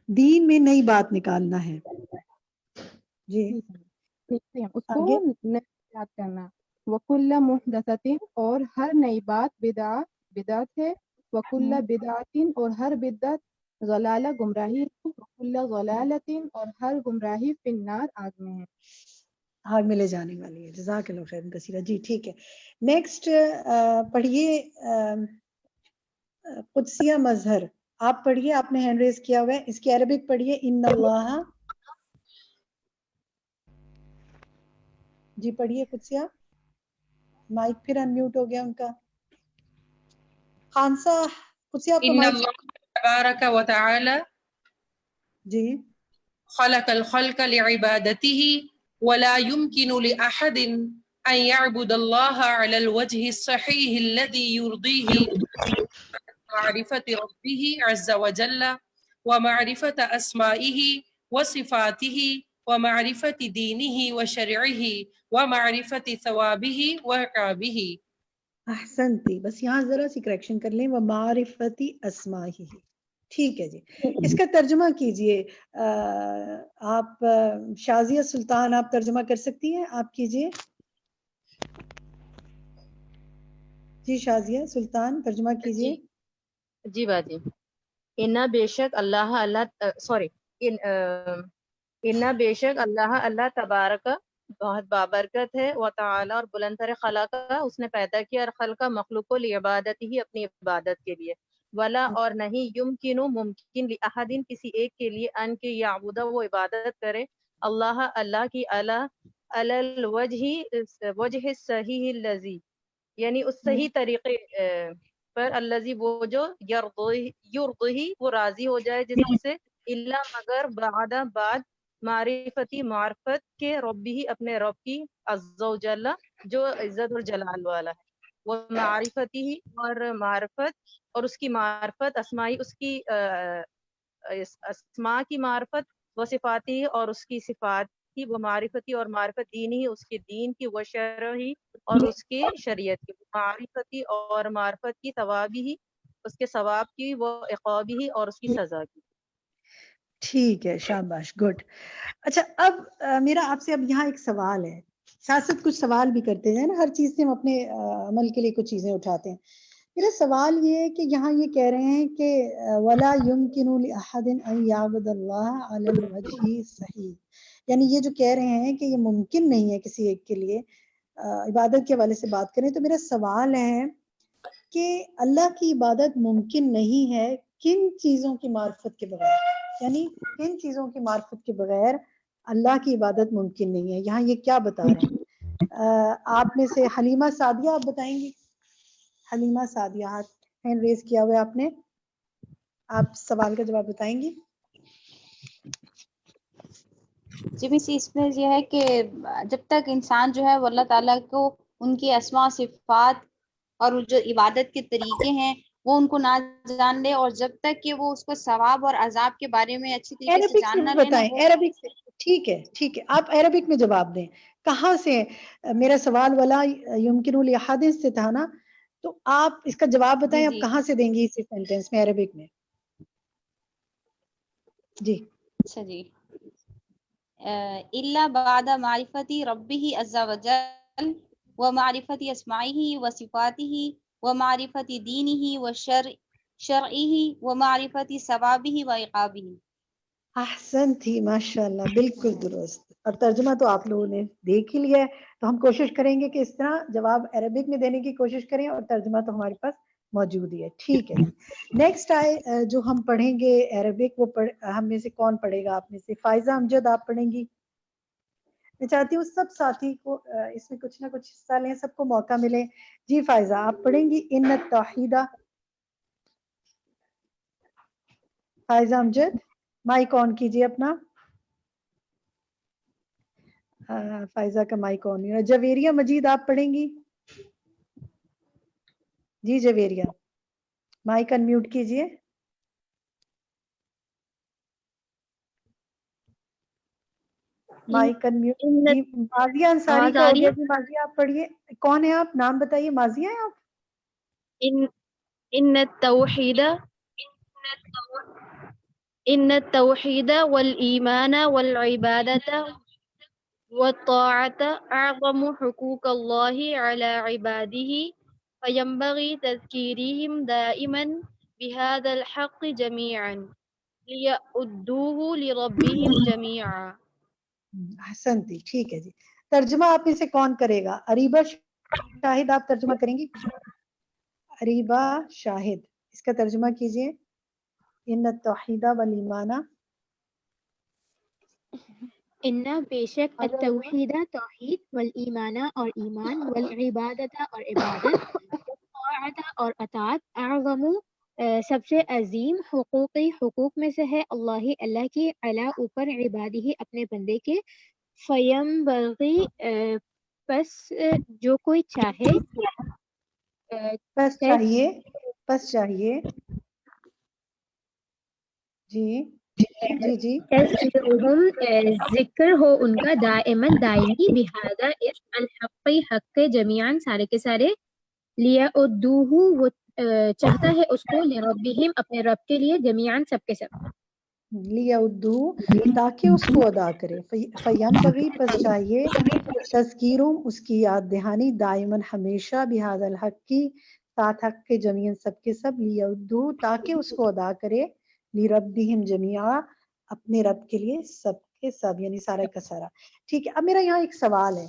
دین میں نئی بات نکالنا ہے جی. اس کو یاد کرنا. وکل محدثۃ اور ہر نئی بات بدعت ہے. وکل بدعت اور ہر بدعت ضلالہ گمراہی ہے. وکل ضلالۃ اور ہر گمراہی فی النار آگ میں ہے، آگ میں لے جانے والی ہے. جزاک اللہ خیر کثیرہ. جی ٹھیک ہے، نیکسٹ پڑھیے قدسیہ مظہر. آپ پڑھیے، آپ نے ہینڈ ریز کیا ہوا ہے، اس کی عربک پڑھیے. ان اللہ، جی پڑھیے قدسیہ. مائک پھر انمیوٹ ہو گیا ان کا. خانسا قدسیہ آپ کو ان مائک. اللہ تبارک و تعالی جی خلق الخلق لعبادته ولا يمكن لأحد أن يعبد الله على الوجه الصحيح الذي يرضيه معرفة ربه عز وجل ومعرفة أسمائه وصفاته ومعرفة دينه وشرعه ومعرفة ثوابه وعقابه. احسنتی. بس یہاں ذرا سی کریکشن کر لیں، ومعرفتی اسمائہ. ٹھیک ہے جی، اس کا ترجمہ کیجئے. آپ شازیہ سلطان، آپ ترجمہ کر سکتی ہیں؟ آپ کیجئے جی. شازیہ سلطان ترجمہ کیجئے. جی باجی. انا بے شک انا بے شک اللہ تبارک بہت بابرکت ہے، و تعالی اور بلند تر خلق اس نے پیدا کیا، اور خلق مخلوق کو لعبادت ہی اپنی عبادت کے لیے. ولا اور نہیں یمکن ممکن لأحد کسی ایک کے لیے ان کے یعبد وہ عبادت کرے اللہ کی علی الوجہ الصحیح الذی یعنی اس صحیح طریقے پر، الذی وہ جو یرضی وہ راضی ہو جائے جس سے، الا مگر بعد معرفتی معرفت کے ربی اپنے رب کی عز و جل جو عزت اور جلال والا ہے. وہ معرفتی ہی اور معرفت اور اس کی معرفت اسمائی اس کی اسماء کی معرفت، وہ صفاتی اور اس کی صفات کی، وہ معرفتی اور معرفت دینی اس کے دین کی، وہ شرعی اور اس کی شریعت کی، معرفتی اور معرفت کی، ثوابی ہی اس کے ثواب کی، وہ عقابی ہی اور اس کی سزا کی. ٹھیک ہے، شاباش، گڈ. اچھا اب میرا آپ سے اب یہاں ایک سوال ہے، ساتھ ساتھ کچھ سوال بھی کرتے ہیں نا، ہر چیز سے ہم اپنے عمل کے لیے کچھ چیزیں اٹھاتے ہیں. میرا سوال یہ ہے کہ یہاں یہ کہہ رہے ہیں کہ ولا یمکن لأحد ان یعبد اللہ علی الوجہ صحیح، یعنی یہ جو کہہ رہے ہیں کہ یہ ممکن نہیں ہے کسی ایک کے لیے عبادت کے حوالے سے بات کریں. تو میرا سوال ہے کہ اللہ کی عبادت ممکن نہیں ہے کن چیزوں کی معرفت کے بغیر، یعنی کن چیزوں کی معرفت کے بغیر اللہ کی عبادت ممکن نہیں ہے. یہاں یہ کیا بتا رہے ہیں؟ آپ میں سے حلیمہ سعدیہ آپ بتائیں گی. حلیمہ سعدیہ ہاتھ ہینڈ ریز کیا ہوا ہے آپ نے، آپ سوال کا جواب بتائیں گی. جی بس اس میں یہ ہے کہ جب تک انسان جو ہے وہ اللہ تعالیٰ کو ان کی اسماء صفات اور جو عبادت کے طریقے ہیں وہ ان کو نہ جان لے، اور جب تک کہ وہ اس کو ثواب اور عذاب کے بارے میں اچھی طریقے سے جان نہ لینا. عربک سے ٹھیک ہے، ٹھیک ہے، آپ عربک میں جواب دیں. کہاں سے میرا سوال ولا یمکن لأحد سے تھا نا، تو آپ اس کا جواب بتائیں. آپ کہاں سے دیں گی اسی سینٹینس میں عربک میں؟ جی اچھا جی. الا بعد معرفتی ربہ عز وجل ومعرفت اسمائہ وصفاتہ ومعرفت دینہ وشرعہ ومعرفت ثوابہ وعقابہ. احسن تھی ماشاءاللہ، بالکل درست. اور ترجمہ تو آپ لوگوں نے دیکھ ہی لیا ہے، تو ہم کوشش کریں گے کہ اس طرح جواب عربک میں دینے کی کوشش کریں، اور ترجمہ تو ہمارے پاس موجود ہی ہے. ٹھیک ہے جی. نیکسٹ آئے جو ہم پڑھیں گے عربک، وہ ہم میں سے کون پڑھے گا؟ آپ میں سے فائزہ امجد آپ پڑھیں گی. میں چاہتی ہوں سب ساتھی کو اس میں کچھ نہ کچھ حصہ لیں، سب کو موقع ملے. جی فائزہ آپ پڑھیں گی ان التوحیدہ. فائزہ امجد مائک آن کیجیے اپنا. فائزہ کا مائک آن نہیں. جویریہ مجید آپ پڑھیں گی. جی جویریہ مائک ان میوٹ کیجیے. مائک ان میوٹ. جی مازیہ انصاری کا ہو گیا. جی مازیہ آپ پڑھیے. کون ہے آپ؟ نام بتائیے. مازیہ ہیں آپ؟ ان التوحید والایمان والعبادة والطاعة اعظم حقوق الله على عباده فينبغي تذكيرهم دائما بهذا الحق جميعا ليؤدوه لربهم جميعا. حسنتی. ٹھیک ہے جی. ترجمہ آپ میں سے کون کرے گا؟ اریبہ شاہد آپ ترجمہ کریں گی. اریبہ شاہد اس کا ترجمہ کیجئے. ان التوحید والایمان. ان بے شک التوحید توحید، والایمان اور ایمان، والعبادت اور عبادت، والطاعت اور اطاعت، اعظم سب سے عظیم حقوق میں سے ہے اللہ کی علی اوپر عبادی اپنے بندے کے. فینبغی پس جو کوئی چاہے پس چاہیے جی جی جی ذکر ہو ان کا دائماً دائمی بہذا اس الحق حق کے جمیعاً سارے کے سارے. لیعدوہ وہ چاہتا ہے اس کو، لربہم اپنے رب کے لیے، جمیعاً سب کے سب. لیعدوہ تاکہ اس کو ادا کرے. فینبغی پس چاہیے، تذکیروں اس کی یاد دہانی، دائماً ہمیشہ، بہذا الحق کی ساتھ حق کے جمیعاً سب کے سب، لیعدوہ تاکہ اس کو ادا کرے، لربہم جمیعا اپنے رب کے لیے سب کے سب، یعنی سارا کا سارا. ٹھیک ہے. اب میرا یہاں ایک سوال ہے.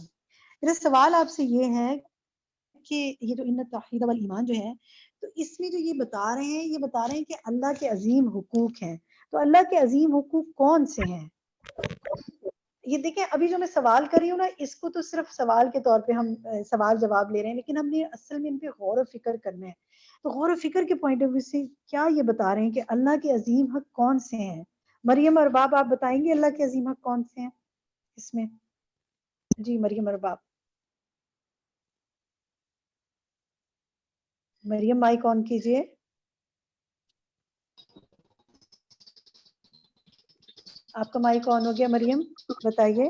میرا سوال آپ سے یہ ہے کہ یہ جو ان التوحید والایمان جو ہے، تو اس میں جو یہ بتا رہے ہیں کہ اللہ کے عظیم حقوق ہیں. تو اللہ کے عظیم حقوق کون سے ہیں؟ یہ دیکھیں ابھی جو میں سوال کر رہی ہوں نا، اس کو تو صرف سوال کے طور پہ ہم سوال جواب لے رہے ہیں، لیکن ہم نے اصل میں ان پہ غور و فکر کرنا ہے. تو غور و فکر کے پوائنٹ آف ویو سے کیا یہ بتا رہے ہیں کہ اللہ کے عظیم حق کون سے ہیں؟ مریم ارباب آپ بتائیں گے اللہ کے عظیم حق کون سے ہیں اس میں؟ جی مریم ارباب. مریم مائک آن کیجئے. آپ کا مائک آن ہو گیا مریم، بتائیے.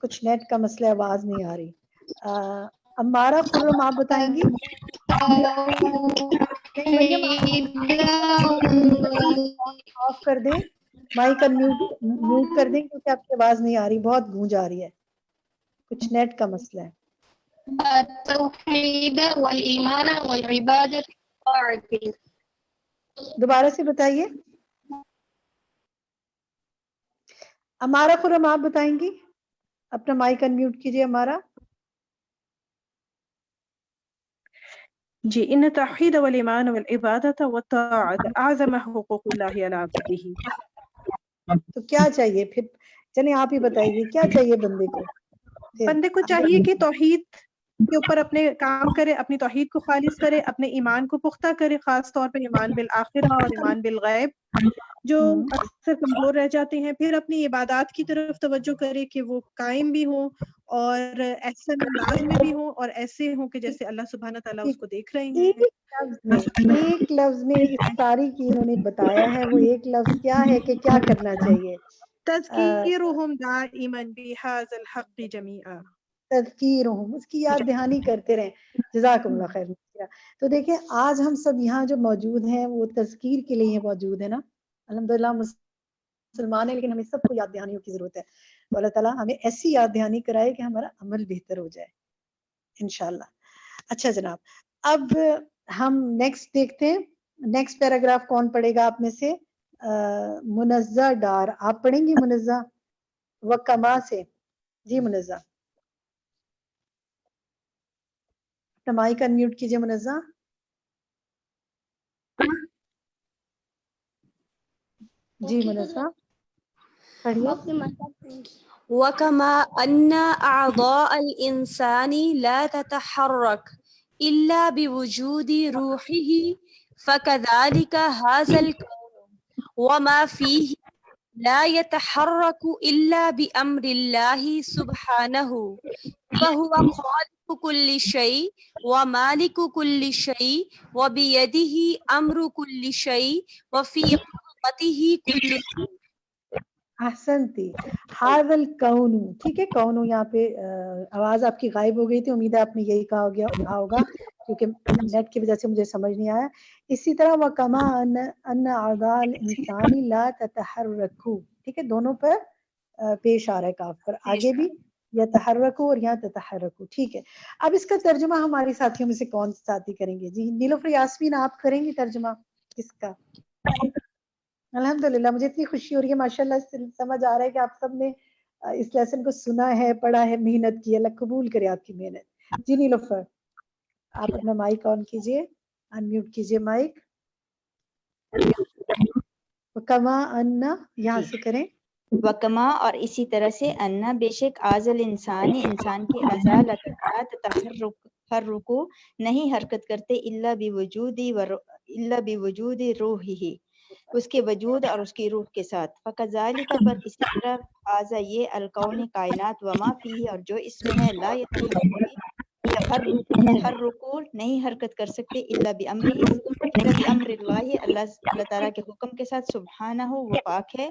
کچھ نیٹ کا مسئلہ، آواز نہیں آ رہی. امارہ خرم آپ بتائیں گی. آف کر دیں، مائک میوٹ کر دیں کیونکہ آپ کی آواز نہیں آ رہی، بہت گونج آ رہی ہے، کچھ نیٹ کا مسئلہ ہے. التوحید والایمان والعبادت والطاعت. دوبارہ سے بتائیے. امارہ خرم آپ بتائیں گی. اپنا مائک ان میوٹ کیجیے امارہ. جی ان التوحید والایمان والعبادت والطاعت اعظم حقوق اللہ علی عبدہ. تو کیا چاہیے پھر؟ چلیں آپ ہی بتائیے کیا چاہیے بندے کو. بندے کو چاہیے کہ توحید کے اوپر اپنے کام کرے، اپنی توحید کو خالص کرے، اپنے ایمان کو پختہ کرے، خاص طور پہ ایمان بالآخرہ اور ایمان بالغیب جو اکثر کمزور رہ جاتے ہیں. پھر اپنی عبادات کی طرف توجہ کرے کہ وہ قائم بھی ہوں اور احسن انداز میں بھی ہوں اور ایسے ہوں کہ جیسے اللہ سبحانہ تعالیٰ اس کو دیکھ رہے ہیں. ایک لفظ میں اس ساری کی انہوں نے بتایا ہے، وہ ایک لفظ کیا ہے کہ کیا کرنا چاہیے؟ تذکیرہم دائما بہذا الحق جمیعا. تذکیرہم، اس کی یاد دہانی کرتے رہیں. جزاکم اللہ خیر. تو دیکھیں آج ہم سب یہاں جو موجود ہیں وہ تذکیر کے لیے موجود ہے نا. الحمدللہ مسلمان ہیں لیکن ہمیں سب کو یاد دہانیوں کی ضرورت ہے. تو اللہ تعالیٰ ہمیں ایسی یاد دہانی کرائے کہ ہمارا عمل بہتر ہو جائے انشاءاللہ. اچھا جناب، اب ہم نیکسٹ دیکھتے ہیں نیکسٹ پیراگراف کون پڑھے گا آپ میں سے؟ منزہ ڈار آپ پڑھیں گی منزہ و کما سے؟ جی منزہ اپنا مائک انمیوٹ کیجئے منزہ. جی منزہ پڑھیے. وكما أن أعضاء الإنسان لا تتحرك إلا بوجود روحه فكذلك هذا الكون وما فيه لا يتحرك إلا بأمر الله سبحانه فهو خالق كل شيء ومالك كل شيء وبيده أمر كل شيء وفي قدرته كل شيء. احسنتی. هذا الکون، ٹھیک ہے. کون یہاں پہ آواز آپ کی غائب ہو گئی تھی، امید ہے آپ نے یہی کہا ہوگا کیونکہ نیٹ کی وجہ سے مجھے سمجھ نہیں آیا. اسی طرح وکما ان اعضاء الانسان لا تتحرکوا، ٹھیک ہے، دونوں پر پیش آ رہا ہے کاف پر، آگے بھی یتحرکوا اور یہاں تتحرکوا. ٹھیک ہے. اب اس کا ترجمہ ہمارے ساتھیوں میں سے کون ساتھی کریں گے؟ جی نیلوفر یاسمین آپ کریں گی ترجمہ اس کا؟ الحمدللہ مجھے اتنی خوشی ہو رہی ہے، ماشاءاللہ سمجھ آ رہا ہے کہ آپ سب نے اس لیسن کو سنا ہے، پڑھا ہے، محنت کی. اللہ قبول کرے آپ کی محنت. جی نیلوفر آپ اپنا مائک آن کیجئے، انمیوٹ کیجئے مائک. وکما ان یہاں سے کریں. وکما اور اسی طرح سے انا بے شک آزل انسانی انسان کی اعضاء تحرکو نہیں حرکت کرتے الا بوجود روحہ اس کے وجود اور اس کی روح کے ساتھ. فکذالک پر اسی طرح آزا یہ الکون کائنات وما فیہ اور جو اس میں ہے لا یتحرکو نہیں حرکت کر سکتے الا بامر اللہ اللہ تعالیٰ کے حکم کے ساتھ. سبحانہ وہ پاک ہے،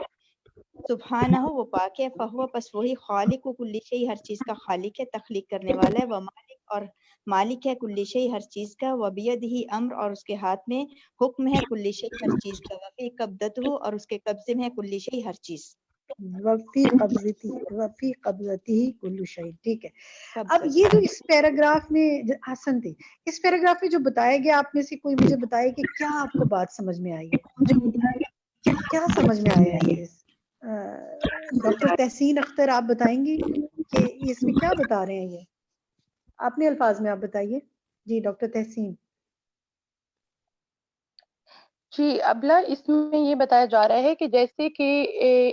سبحانہ وہ پاک ہے، فہو پس وہی خالق و کل شیء ہر چیز کا خالق ہے، تخلیق کرنے والا ہے، و مالک اور مالک ہے کل شیء ہر چیز کا، و بیدہ امر اور اس کے ہاتھ میں حکم ہے کل شیء ہر چیز کا، وفی قبضتہ اور اس کے قبضے میں ہے کل شیء ہر چیز. وفی قبضتہ کل شیء. ٹھیک ہے. اب یہ جو اس پیراگراف میں حسن تھی، اس پیراگراف میں جو بتایا گیا، آپ میں سے کوئی مجھے بتائے کہ کیا آپ کو بات سمجھ میں آئی ہے، کیا سمجھ میں آیا ہے؟ ڈاکٹر تحسین اختر آپ بتائیں گی کہ اس میں کیا بتا رہے ہیں؟ یہ اپنے الفاظ میں آپ بتائیے. جی ڈاکٹر تحسین. جی ابلا، اس میں یہ بتایا جا رہا ہے کہ جیسے کہ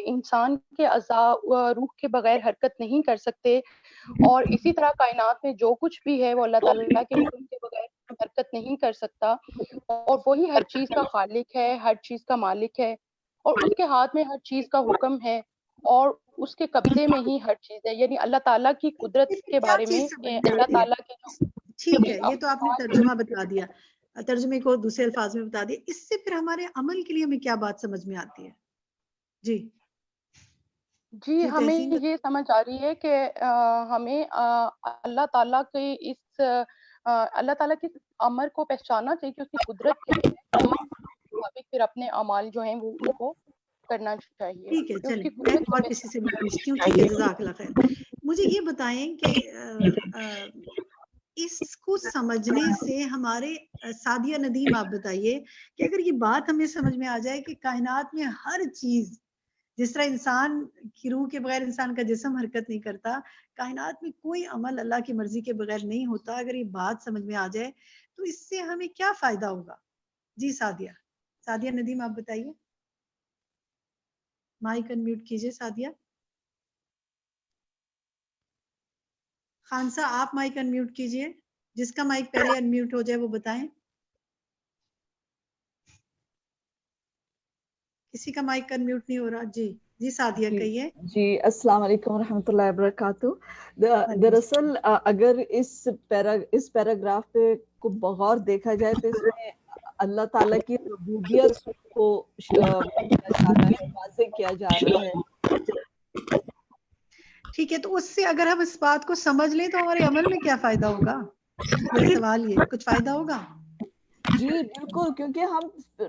انسان کے اعضاء روح کے بغیر حرکت نہیں کر سکتے، اور اسی طرح کائنات میں جو کچھ بھی ہے وہ اللہ تعالیٰ کے حکم کے بغیر حرکت نہیں کر سکتا، اور وہی ہر چیز کا خالق ہے، ہر چیز کا مالک ہے، اور اس کے ہاتھ میں ہر چیز کا حکم ہے، اور اس کے قبضے میں ہی ہر چیز ہے. یعنی اللہ تعالیٰ کی قدرت کے بارے میں اللہ تعالیٰ کے جو ٹھیک ہے، یہ تو آپ نے ترجمہ بتا دیا، ترجمے کو دوسرے الفاظ میں بتا دیا. اس سے پھر ہمارے عمل کے لیے ہمیں کیا بات سمجھ میں آتی ہے؟ جی ہمیں یہ سمجھ آ رہی ہے کہ ہمیں اللہ تعالیٰ کے اس اللہ تعالیٰ کے امر کو پہچاننا چاہیے کہ اس کی قدرت کیا ہے، مطابق پھر اپنے اعمال جو ہیں وہ ان کو کرنا چاہیے. ٹھیک ہے چلیں، میں اور کسی سے بھی پوچھتی ہوں. ٹھیک ہے جزاک اللہ خیر. مجھے یہ بتائیں کہ اس کو سمجھنے سے ہمارے سعدیہ ندیم آپ بتائیے کہ اگر یہ بات ہمیں سمجھ میں آ جائے کہ کائنات میں ہر چیز، جس طرح انسان کی روح کے بغیر انسان کا جسم حرکت نہیں کرتا، کائنات میں کوئی عمل اللہ کی مرضی کے بغیر نہیں ہوتا، اگر یہ بات سمجھ میں آ جائے تو اس سے ہمیں کیا فائدہ ہوگا؟ جی سعدیہ ندیم آپ بتائیے. مائک انمیوٹ کیجئے سعدیہ. خانسا آپ مائک انمیوٹ کیجئے، جس کا مائک پہلے انمیوٹ ہو جائے وہ بتائیں. کسی کا مائک انمیوٹ نہیں ہو رہا. جی سعدیہ کہیے. جی السلام علیکم ورحمۃ اللہ وبرکاتہ. دراصل اگر اس پیراگراف پہ کو غور دیکھا جائے تو اس میں اللہ تعالیٰ کی ربوبیت کو واضح کیا جا رہا ہے. ٹھیک ہے، تو اس سے اگر ہم اس بات کو سمجھ لیں تو ہمارے عمل میں کیا فائدہ ہوگا؟ میرا سوال یہ، کچھ فائدہ ہوگا؟ جی بالکل، کیونکہ ہم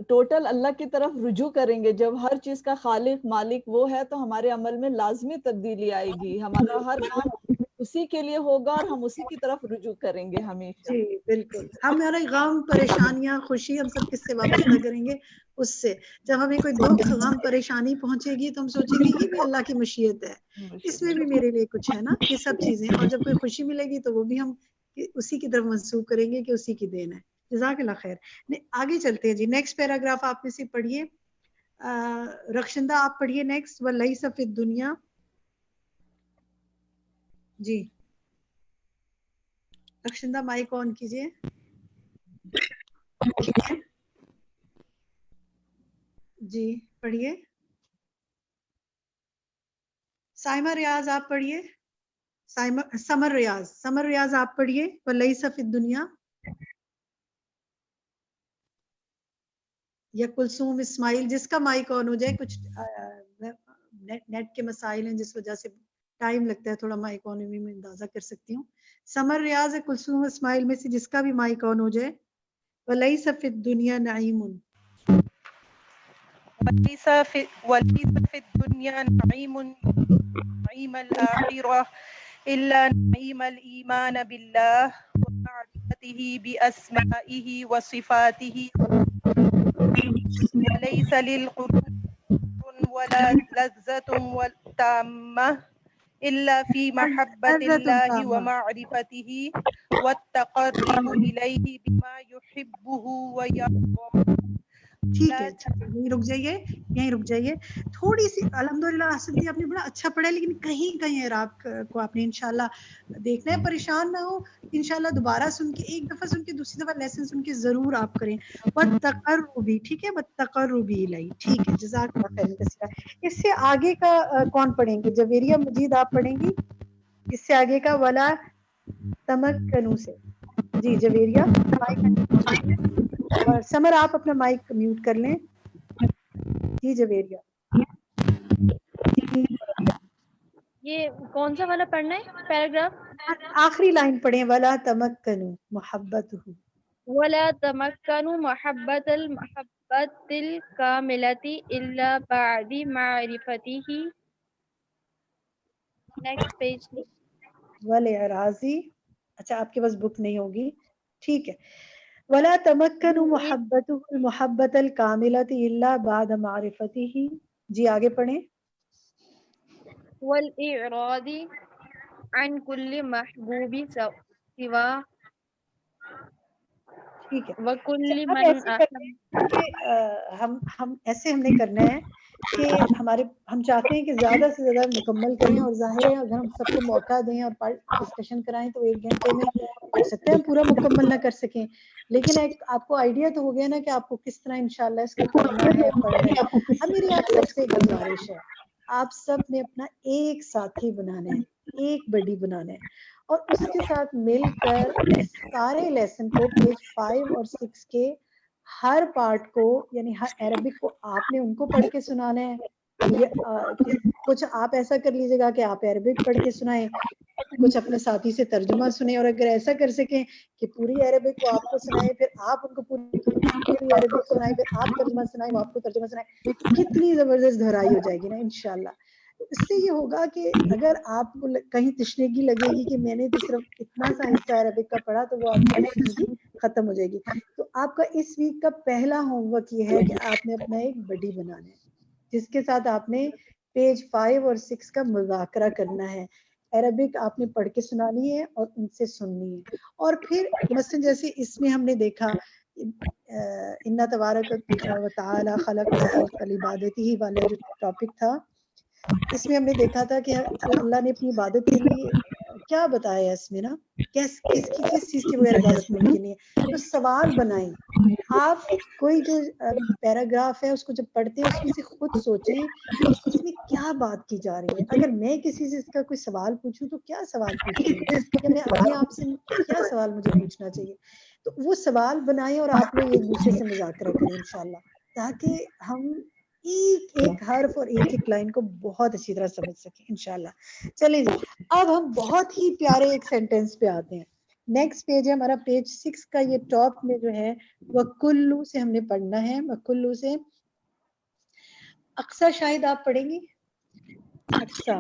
ٹوٹل اللہ کی طرف رجوع کریں گے. جب ہر چیز کا خالق مالک وہ ہے تو ہمارے عمل میں لازمی تبدیلی آئے گی. ہمارا ہر کام اسی کے لیے ہوگا اور ہم اسی کی طرف رجوع کریں گے ہمیشہ. جی بالکل. ہمارے غم پریشانیاں خوشی ہم سب کس سے وابستہ کریں گے؟ اس سے. جب ہمیں کوئی دکھ غم پریشانی پہنچے گی تو ہم سوچیں گے یہ بھی اللہ کی مشیت ہے, اس میں بھی میرے لیے کچھ ہے نا, یہ سب چیزیں. اور جب کوئی خوشی ملے گی تو وہ بھی ہم اسی کی طرف منسوخ کریں گے کہ اسی کی دین ہے. جزاک اللہ خیر. آگے چلتے ہیں جی. نیکسٹ پیراگراف آپ میں سے پڑھیے. رخشندہ آپ پڑھیے نیکسٹ. وَلَيْسَ فِي الدُّنْيَا. جی رخشندہ مائک آن کیجیے. جی پڑھیے. سائمہ ریاض آپ پڑھیے. سمر ریاض آپ پڑھیے. وَلَيْسَ فِي الدُّنْيَا. یا کلثوم اسماعیل, جس کا مائک آن ہو جائے. کچھ نیٹ کے مسائل ہیں جس وجہ سے ٹائم لگتا ہے تھوڑا مائک آن ہونے میں, اندازہ کر سکتی ہوں. سمر ریاض ہے کلثوم اسماعیل میں سے جس کا بھی مائک آن ہو جائے. وَلَيْسَ فِي الدُّنْيَا نَعِيمٌ. وليس في الدنيا نعيم الآخرة إلا نعيم الإيمان بالله ومعرفته بأسمائه وصفاته وليس للقلوب ولا لذة تامة إلا في محبة الله ومعرفته والتقرب إليه بما يحبه ويرضاه. ٹھیک ہے, یہیں رک جائیے تھوڑی سی. الحمدللہ آصف جی آپ نے بڑا اچھا پڑھا, لیکن کہیں کہیں اعراب کو آپ نے انشاءاللہ دیکھنا ہے. پریشان نہ ہو, انشاءاللہ دوبارہ سن کے, ایک دفعہ سن کے دوسری دفعہ لیسن سن کے ضرور آپ کریں. وَالتَّقَرُّبِ, ٹھیک ہے, وَالتَّقَرُّبِ إِلَيْهِ, ٹھیک ہے. جزاک اللہ خیر کثیرا. اس سے آگے کا کون پڑھیں گے؟ جویریہ مجید آپ پڑھیں گی اس سے آگے کا. وَلَا تَمَكَّنُوا سے. جی جویریہ اور سمر آپ اپنا مائک میوٹ کر لیں. جی جویریہ. یہ کون سا والا پڑھنا ہے پیراگراف؟ آخری لائن پڑھیں. وَلَا تَمَكَّنُوا مُحَبَّتُهُ. وَلَا تَمَكَّنُوا مَحَبَّةَ الْمَحَبَّةِ الْكَامِلَةِ إِلَّا بَعْدِ مَعْرِفَتِهِ. Next page. وَالْإِعْرَاضِ. اچھا آپ کے پاس بک نہیں ہوگی, ٹھیک ہے. وَلَا تَمَكَّنُوا مُحَبَّتُهُ الْمُحَبَّةَ الْكَامِلَةِ إِلَّا بَعْدَ مَعْرِفَتِهِ. جی آگے پڑھیں. وَالْإِعْرَاضِ عَنْ كُلِّ مَحْبُوبِ سِوَى ٹھیک ہے. وَكُلِّ اب مَنْ ایسے کرتے ہیں کہ ہم ایسے ہم نے کرنا ہے کہ ہم چاہتے ہیں کہ زیادہ سے زیادہ مکمل کریں, اور ظاہر ہے اگر ہم سب کو موقع دیں اور ڈسکشن کرائیں تو 1 گھنٹے میں ہو سکتا ہے ہم پورا مکمل نہ کر سکیں, لیکن ایک آپ کو آئیڈیا تو ہو گیا نا کہ آپ کو کس طرح انشاءاللہ اس کو کرنا ہے, پڑھنا ہے. اب میری آپ سب سے گزارش ہے, آپ سب نے اپنا ایک ساتھی بنانا ہے, ایک بڈی بنانا ہے, اور اس کے ساتھ مل کر اس سارے لیسن کو پیج 5 اور 6 کے ہر پارٹ کو, یعنی ہر عربک کو آپ نے ان کو پڑھ کے سنانا ہے. کچھ آپ ایسا کر لیجیے گا کہ آپ عربک پڑھ کے سنائیں, کچھ اپنے ساتھی سے ترجمہ سنیں, اور اگر ایسا کر سکیں کہ پوری عربک کو آپ کو سنائیں, پھر آپ ان کو پوری عربک سنائیں, پھر آپ ترجمہ سنائیں, وہ آپ کو ترجمہ سنائیں, کتنی زبردست دہرائی ہو جائے گی نا انشاءاللہ. اس سے یہ ہوگا کہ اگر آپ کو کہیں تشنگی لگے گی کہ میں نے تو صرف اتنا سا حصہ عربک کا پڑھا, تو وہ آپ کی تشنگی ختم ہو جائے گی. تو آپ کا اس ویک کا پہلا ہوم ورک یہ ہے کہ آپ نے اپنا ایک بڈی بنانا ہے جس کے ساتھ آپ نے پیج 5 اور 6 کا مذاکرہ کرنا ہے. عربک آپ نے پڑھ کے سنانی ہے اور ان سے سننی ہے. اور پھر مثلا جیسے اس میں ہم نے دیکھا ان تبارک و تعالی خلق الخلق لعبادتہ والا جو ٹاپک تھا, اس میں ہم نے دیکھا تھا کہ اللہ نے اپنی عبادت کے لیے کیا بتایا اس میں نا, کس چیز کے بغیر عبادت ممکن ہے. تو سوال بنائیں آپ, کوئی جو پیراگراف ہے اس کو جب پڑھتے ہیں اس میں سے خود سوچیں کہ اس میں کیا بات کی جا رہی ہے. اگر میں کسی سے اس کا کوئی سوال پوچھوں تو کیا سوال پوچھوں گی, یا میں اپنے آپ سے کیا سوال مجھے پوچھنا چاہیے. تو وہ سوال بنائیں اور آپ لوگ ایک دوسرے سے مذاکرہ کریں انشاءاللہ, تاکہ ہم ایک حرف اور ایک لائن کو بہت اچھی طرح سمجھ سکیں انشاءاللہ. چلیں جی, اب ہم بہت ہی پیارے ایک سینٹینس پہ آتے ہیں. نیکسٹ پیج ہے ہمارا پیج 6 کا, یہ ٹاپ میں جو ہے وَكُلُّ سے ہم نے پڑھنا ہے. وَكُلُّ سے اقصا شاید آپ پڑھیں گی. اقصا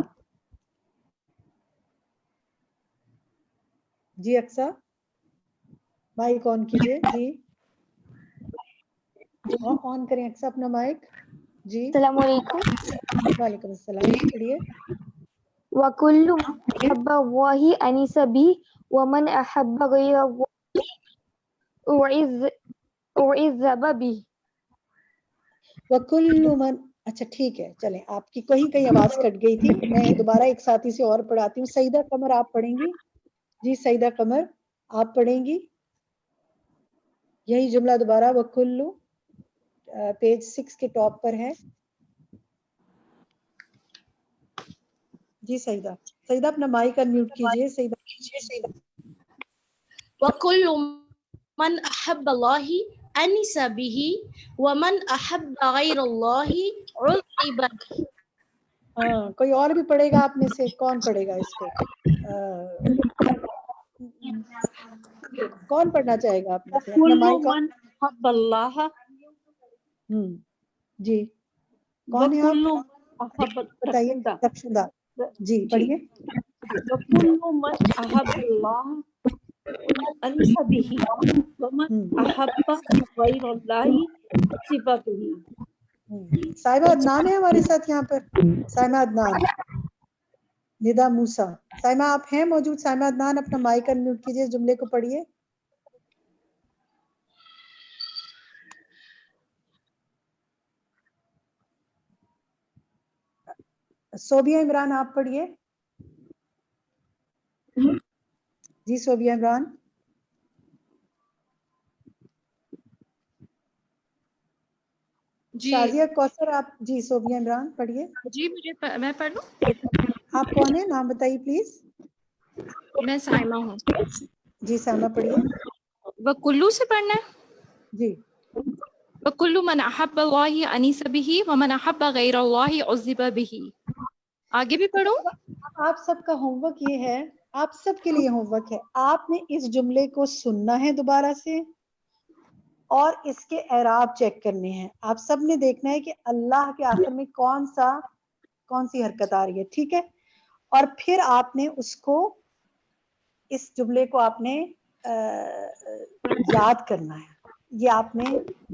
جی اقصا مائک آن کیجیے. جی آن کریں اقصا اپنا مائک. جی السلام علیکم. وعلیکم السلام. پڑھیے. وَكُلُّ مَنْ أَحَبَّ اللَّهَ أَنِسَ بِهِ وَمَنْ أَحَبَّ غَيْرَ اللَّهِ أُعِذَّبَ بِهِ. وَكُلُّ مَنْ. اچھا ٹھیک ہے چلیں, آپ کی کہیں آواز کٹ گئی تھی, میں دوبارہ ایک ساتھی سے اور پڑھاتی ہوں. سعیدہ قمر آپ پڑھیں گی. جی سعیدہ قمر آپ پڑھیں گی یہی جملہ دوبارہ. وَكُلُّ پیج 6 کے ٹاپ پر ہے. جی سعیدہ اپنا مائک انمیوٹ کیجیے. سعیدہ. وَكُلُّ مَنْ أَحَبَّ اللَّهِ أَنِسَ بِهِ وَمَنْ أَحَبَّ غَيْرَ اللَّهِ عُذِّبَ بِهِ. ہاں کوئی اور بھی پڑھے گا آپ میں سے؟ کون پڑھے گا اس کو؟ کون پڑھنا چاہے گا آپ میں سے؟ اپنا مائک من حب اللہ. جی کون ہے آپ؟ بتائیے. رخشندہ. رخشندہ جی پڑھیے. وَكُلُّ مَنْ أَحَبَّ اللَّهَ أَنِسَ بِهِ وَمَنْ أَحَبَّ غَيْرَ اللَّهِ عُذِّبَ بِهِ. صاحبہ عدنان ہے ہمارے ساتھ یہاں پر. سائمہ عدنان, ندا موسیٰ. سائمہ آپ ہیں موجود؟ سائمہ عدنان اپنا مائک انمیوٹ کیجیے, جملے کو پڑھیے. صوبیہ عمران آپ پڑھیے. جی صوبیہ عمران. جی شازیہ کوثر آپ. جی صوبیہ عمران پڑھیے. جی میں پڑھ لوں. آپ کون ہیں؟ نام بتائیے پلیز. میں سائمہ ہوں. جی سائمہ پڑھیے. وَكُلُّ سے پڑھنا ہے. جی وَكُلُّ مَنْ أَحَبَّ اللَّهَ أَنِسَ بِهِ وَمَنْ أَحَبَّ غَيْرَ اللَّهِ عُذِّبَ بِهِ. آگے بھی پڑھوں. آپ سب کا ہوم ورک یہ ہے, آپ سب کے لیے ہوم ورک ہے, آپ نے اس جملے کو سننا ہے دوبارہ سے اور اس کے اعراب چیک کرنے ہیں. آپ سب نے دیکھنا ہے کہ اللہ کے آخر میں کون سی حرکت آ رہی ہے. ٹھیک ہے, اور پھر آپ نے اس کو, اس جملے کو آپ نے یاد کرنا ہے. یہ آپ نے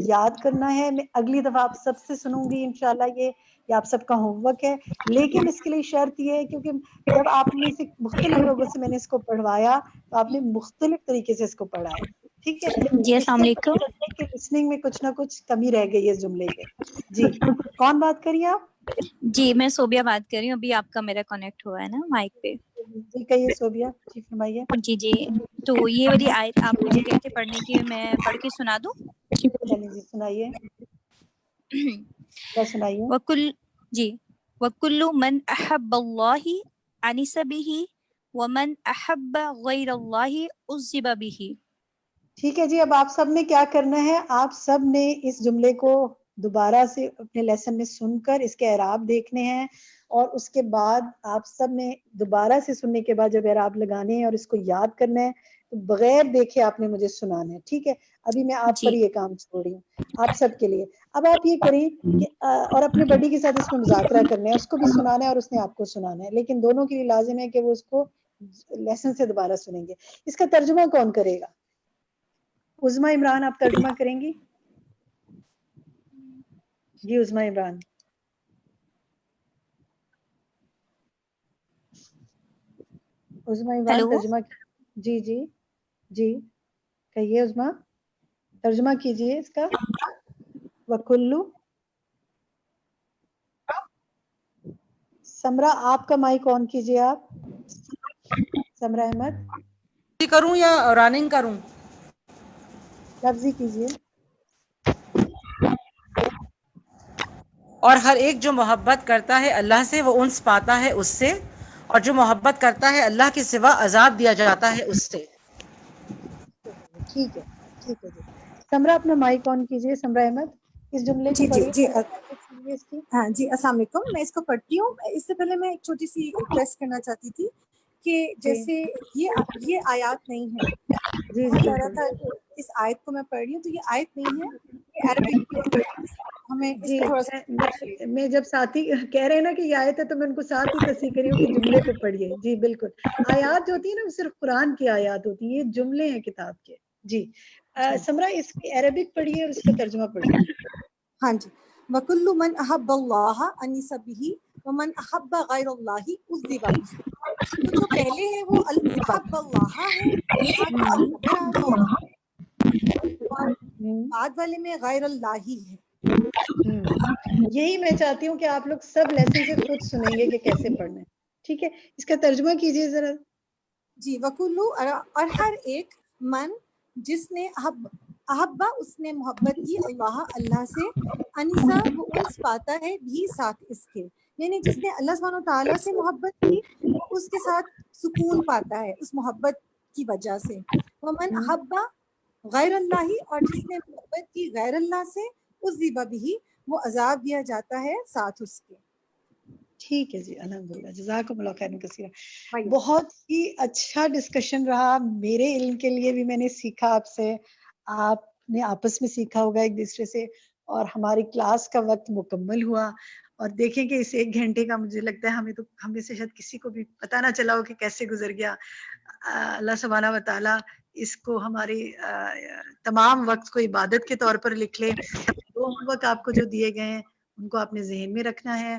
یاد کرنا ہے. میں اگلی دفعہ آپ سب سے سنوں گی انشاءاللہ. یہ آپ سب کا ہوم ورک ہے, لیکن اس کے لیے شرط یہ ہے کیونکہ جب آپ میں سے مختلف لوگوں سے میں نے اس کو پڑھوایا تو آپ نے مختلف طریقے سے اس کو پڑھا ہے. ٹھیک ہے, جی اس السلام سے علیکم. لسننگ میں کچھ نہ کچھ کمی رہ گئی ہے اس جملے کے. جی کون بات کریے آپ؟ جی میں صوبیہ بات کر رہی ہوں. ابھی آپ کا میرا کنیکٹ ہوا ہے نا مائک پہ. جی کہیے صوبیہ. جی فرمائیے. جی تو یہ والی آیت آپ مجھے کہتے پڑھنے کی, میں پڑھ کے سنا دوں. چلیے جی سنائیے. سنائیے. وَكُلُّ مَنْ أَحَبَّ اللَّهِ أَنِسَ بِهِ وَمَنْ أَحَبَّ غَيْرَ اللَّهِ عُذِّبَ بِهِ. ٹھیک ہے جی, اب آپ سب نے کیا کرنا ہے, آپ سب نے اس جملے کو دوبارہ سے اپنے لیسن میں سن کر اس کے اعراب دیکھنے ہیں, اور اس کے بعد آپ سب نے دوبارہ سے سننے کے بعد جب اعراب لگانے ہیں اور اس کو یاد کرنا ہے تو بغیر دیکھے آپ نے مجھے سنانا ہے. ٹھیک ہے, ابھی میں آپ پر یہ کام چھوڑ رہی ہوں آپ سب کے لیے. اب آپ یہ کریں کہ اور اپنے بڈی کے ساتھ اس میں مذاکرہ کرنا ہے, اس کو بھی سنانا ہے اور اس نے آپ کو سنانا ہے, لیکن دونوں کے لیے لازم ہے کہ وہ اس کو لیسن سے دوبارہ سنیں گے. اس کا ترجمہ کون کرے گا؟ عظمیٰ عمران آپ ترجمہ کریں گی؟ جی عظمیٰ عمران. عظمیٰ عمران ترجمہ. جی جی جی کہیے عظمیٰ, ترجمہ کیجئے اس کا. وَكُلُّ. سمرا آپ کا مائک آن کیجئے. آپ سمرا احمد کروں یا رننگ کروں؟ لفظی کیجئے. اور ہر ایک جو محبت کرتا ہے اللہ سے وہ انس پاتا ہے اس سے, اور جو محبت کرتا ہے اللہ کے سوا عذاب دیا جاتا ہے اس سے. ٹھیک ہے ٹھیک ہے جی. سمرا اپنا مائک آن کیجئے. سمرا احمد اس جملے کو جی جی جی پڑھیے. اس کی. ہاں جی السلام علیکم. میں اس کو پڑھتی ہوں. اس سے پہلے میں ایک چھوٹی سی ریکویسٹ کرنا چاہتی تھی کہ جیسے یہ آیات نہیں ہے, جی کہا جی جا رہا تھا اس آیت کو میں پڑھ رہی ہوں تو یہ آیت نہیں ہے، یہ عربک کی ہے۔ ہمیں اس جی پہ تھوڑا سا میں جب ساتھی کہہ رہے ہیں نا کہ یہ آیت ہے تو میں ان کو ساتھ ہی تصحیح کری ہوں کہ جملے پہ پڑھیے. جی بالکل، آیات جو ہوتی ہیں نا وہ صرف قرآن کی آیات ہوتی ہیں، یہ جملے ہیں کتاب کے. جی سمرا اس کی عربک پڑھیے اور اس کا ترجمہ پڑھیے. ہاں جی. وَكُلُّ مَنْ أَحَبَّ اللَّهَ أَنِسَ بِهِ وَمَنْ أَحَبَّ غَيْرَ اللَّهِ أُذِّبَ بِهِ. تو جو پہلے ہے وہ احب اللہ ہے، یہاں پہ الضمیر آ رہی ہے، اور بعد والے میں غیر اللہ ہی ہے. یہی میں چاہتی ہوں کہ آپ لوگ سب لیسن سے خود سنیں گے کہ کیسے پڑھنا ہے. ٹھیک ہے، اس کا ترجمہ کیجئے ذرا. جی. وکلو اور ہر ایک من جس نے احبا اس نے محبت کی اللہ سے، انیسا وہ انس پاتا ہے بھی ساتھ اس کے، یعنی جس نے اللہ سبحانہ و تعالیٰ سے محبت کی وہ اس کے ساتھ سکون پاتا ہے اس محبت کی وجہ سے. ومن احبا غیر اللہ اور جس نے محبت کی غیر اللہ سے، عذب بھی وہ عذاب دیا جاتا ہے ساتھ اس کے. ٹھیک ہے جی، الحمدللہ، جزاکم اللہ خیر کثیرا. بہت ہی اچھا ڈسکشن رہا. میرے علم کے لیے بھی میں نے سیکھا آپ سے، آپ نے آپس میں سیکھا ہوگا ایک دوسرے سے، اور ہماری کلاس کا وقت مکمل ہوا. اور دیکھیں کہ اس 1 گھنٹے کا مجھے لگتا ہے ہم میں سے شاید کسی کو بھی پتہ نہ چلا ہو کہ کیسے گزر گیا. اللہ سبحانہ و تعالیٰ اس کو ہماری تمام وقت کو عبادت کے طور پر لکھ لے. 2 ہوم ورک آپ کو جو دیے گئے ہیں ان کو آپ نے ذہن میں رکھنا ہے،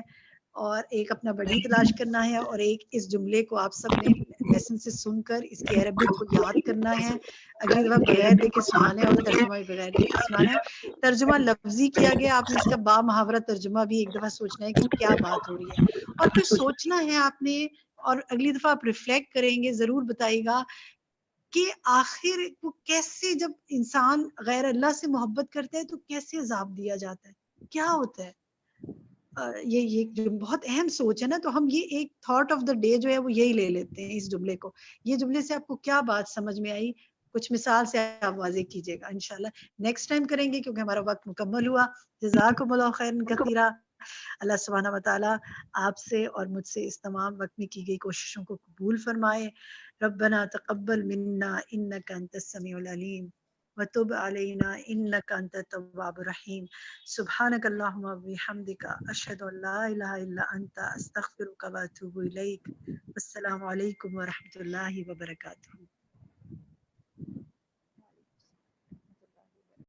اور ایک اپنا بڑی تلاش کرنا ہے، اور ایک اس جملے کو آپ سب نے لیسن سے سن کر اس کی عربک کو یاد کرنا ہے. اگلی دفعہ بغیر دیکھے سنانا ہے اور ترجمہ بھی بغیر دیکھے سنانا ہے. ترجمہ لفظی کیا گیا، آپ نے اس کا با محاورہ ترجمہ بھی ایک دفعہ سوچنا ہے کہ کیا بات ہو رہی ہے، اور پھر سوچنا ہے آپ نے، اور اگلی دفعہ آپ ریفلیکٹ کریں گے. ضرور بتائیے گا کہ آخر وہ کیسے، جب انسان غیر اللہ سے محبت کرتا ہے تو کیسے عذاب دیا جاتا ہے، کیا ہوتا ہے. یہ جو بہت اہم سوچ ہے نا، تو ہم یہ ایک تھاٹ آف دا ڈے جو ہے وہ یہی لے لیتے ہیں اس جملے کو. یہ جملے سے آپ کو کیا بات سمجھ میں آئی، کچھ مثال سے آپ واضح کیجیے گا. انشاءاللہ نیکسٹ ٹائم کریں گے کیونکہ ہمارا وقت مکمل ہوا. جزاکم اللہ خیر کثیرا. اللہ سبحانہ و تعالیٰ آپ سے اور مجھ سے اس تمام وقت میں کی گئی کوششوں کو قبول فرمائے. ربنا تقبل منا انک انت السمیع العلیم وتب علینا انک انت التواب الرحیم. سبحانک اللہم وبحمدک اشہد ان لا الہ الا انت استغفرک واتوب الیک. السلام علیکم ورحمۃ اللہ وبرکاتہ.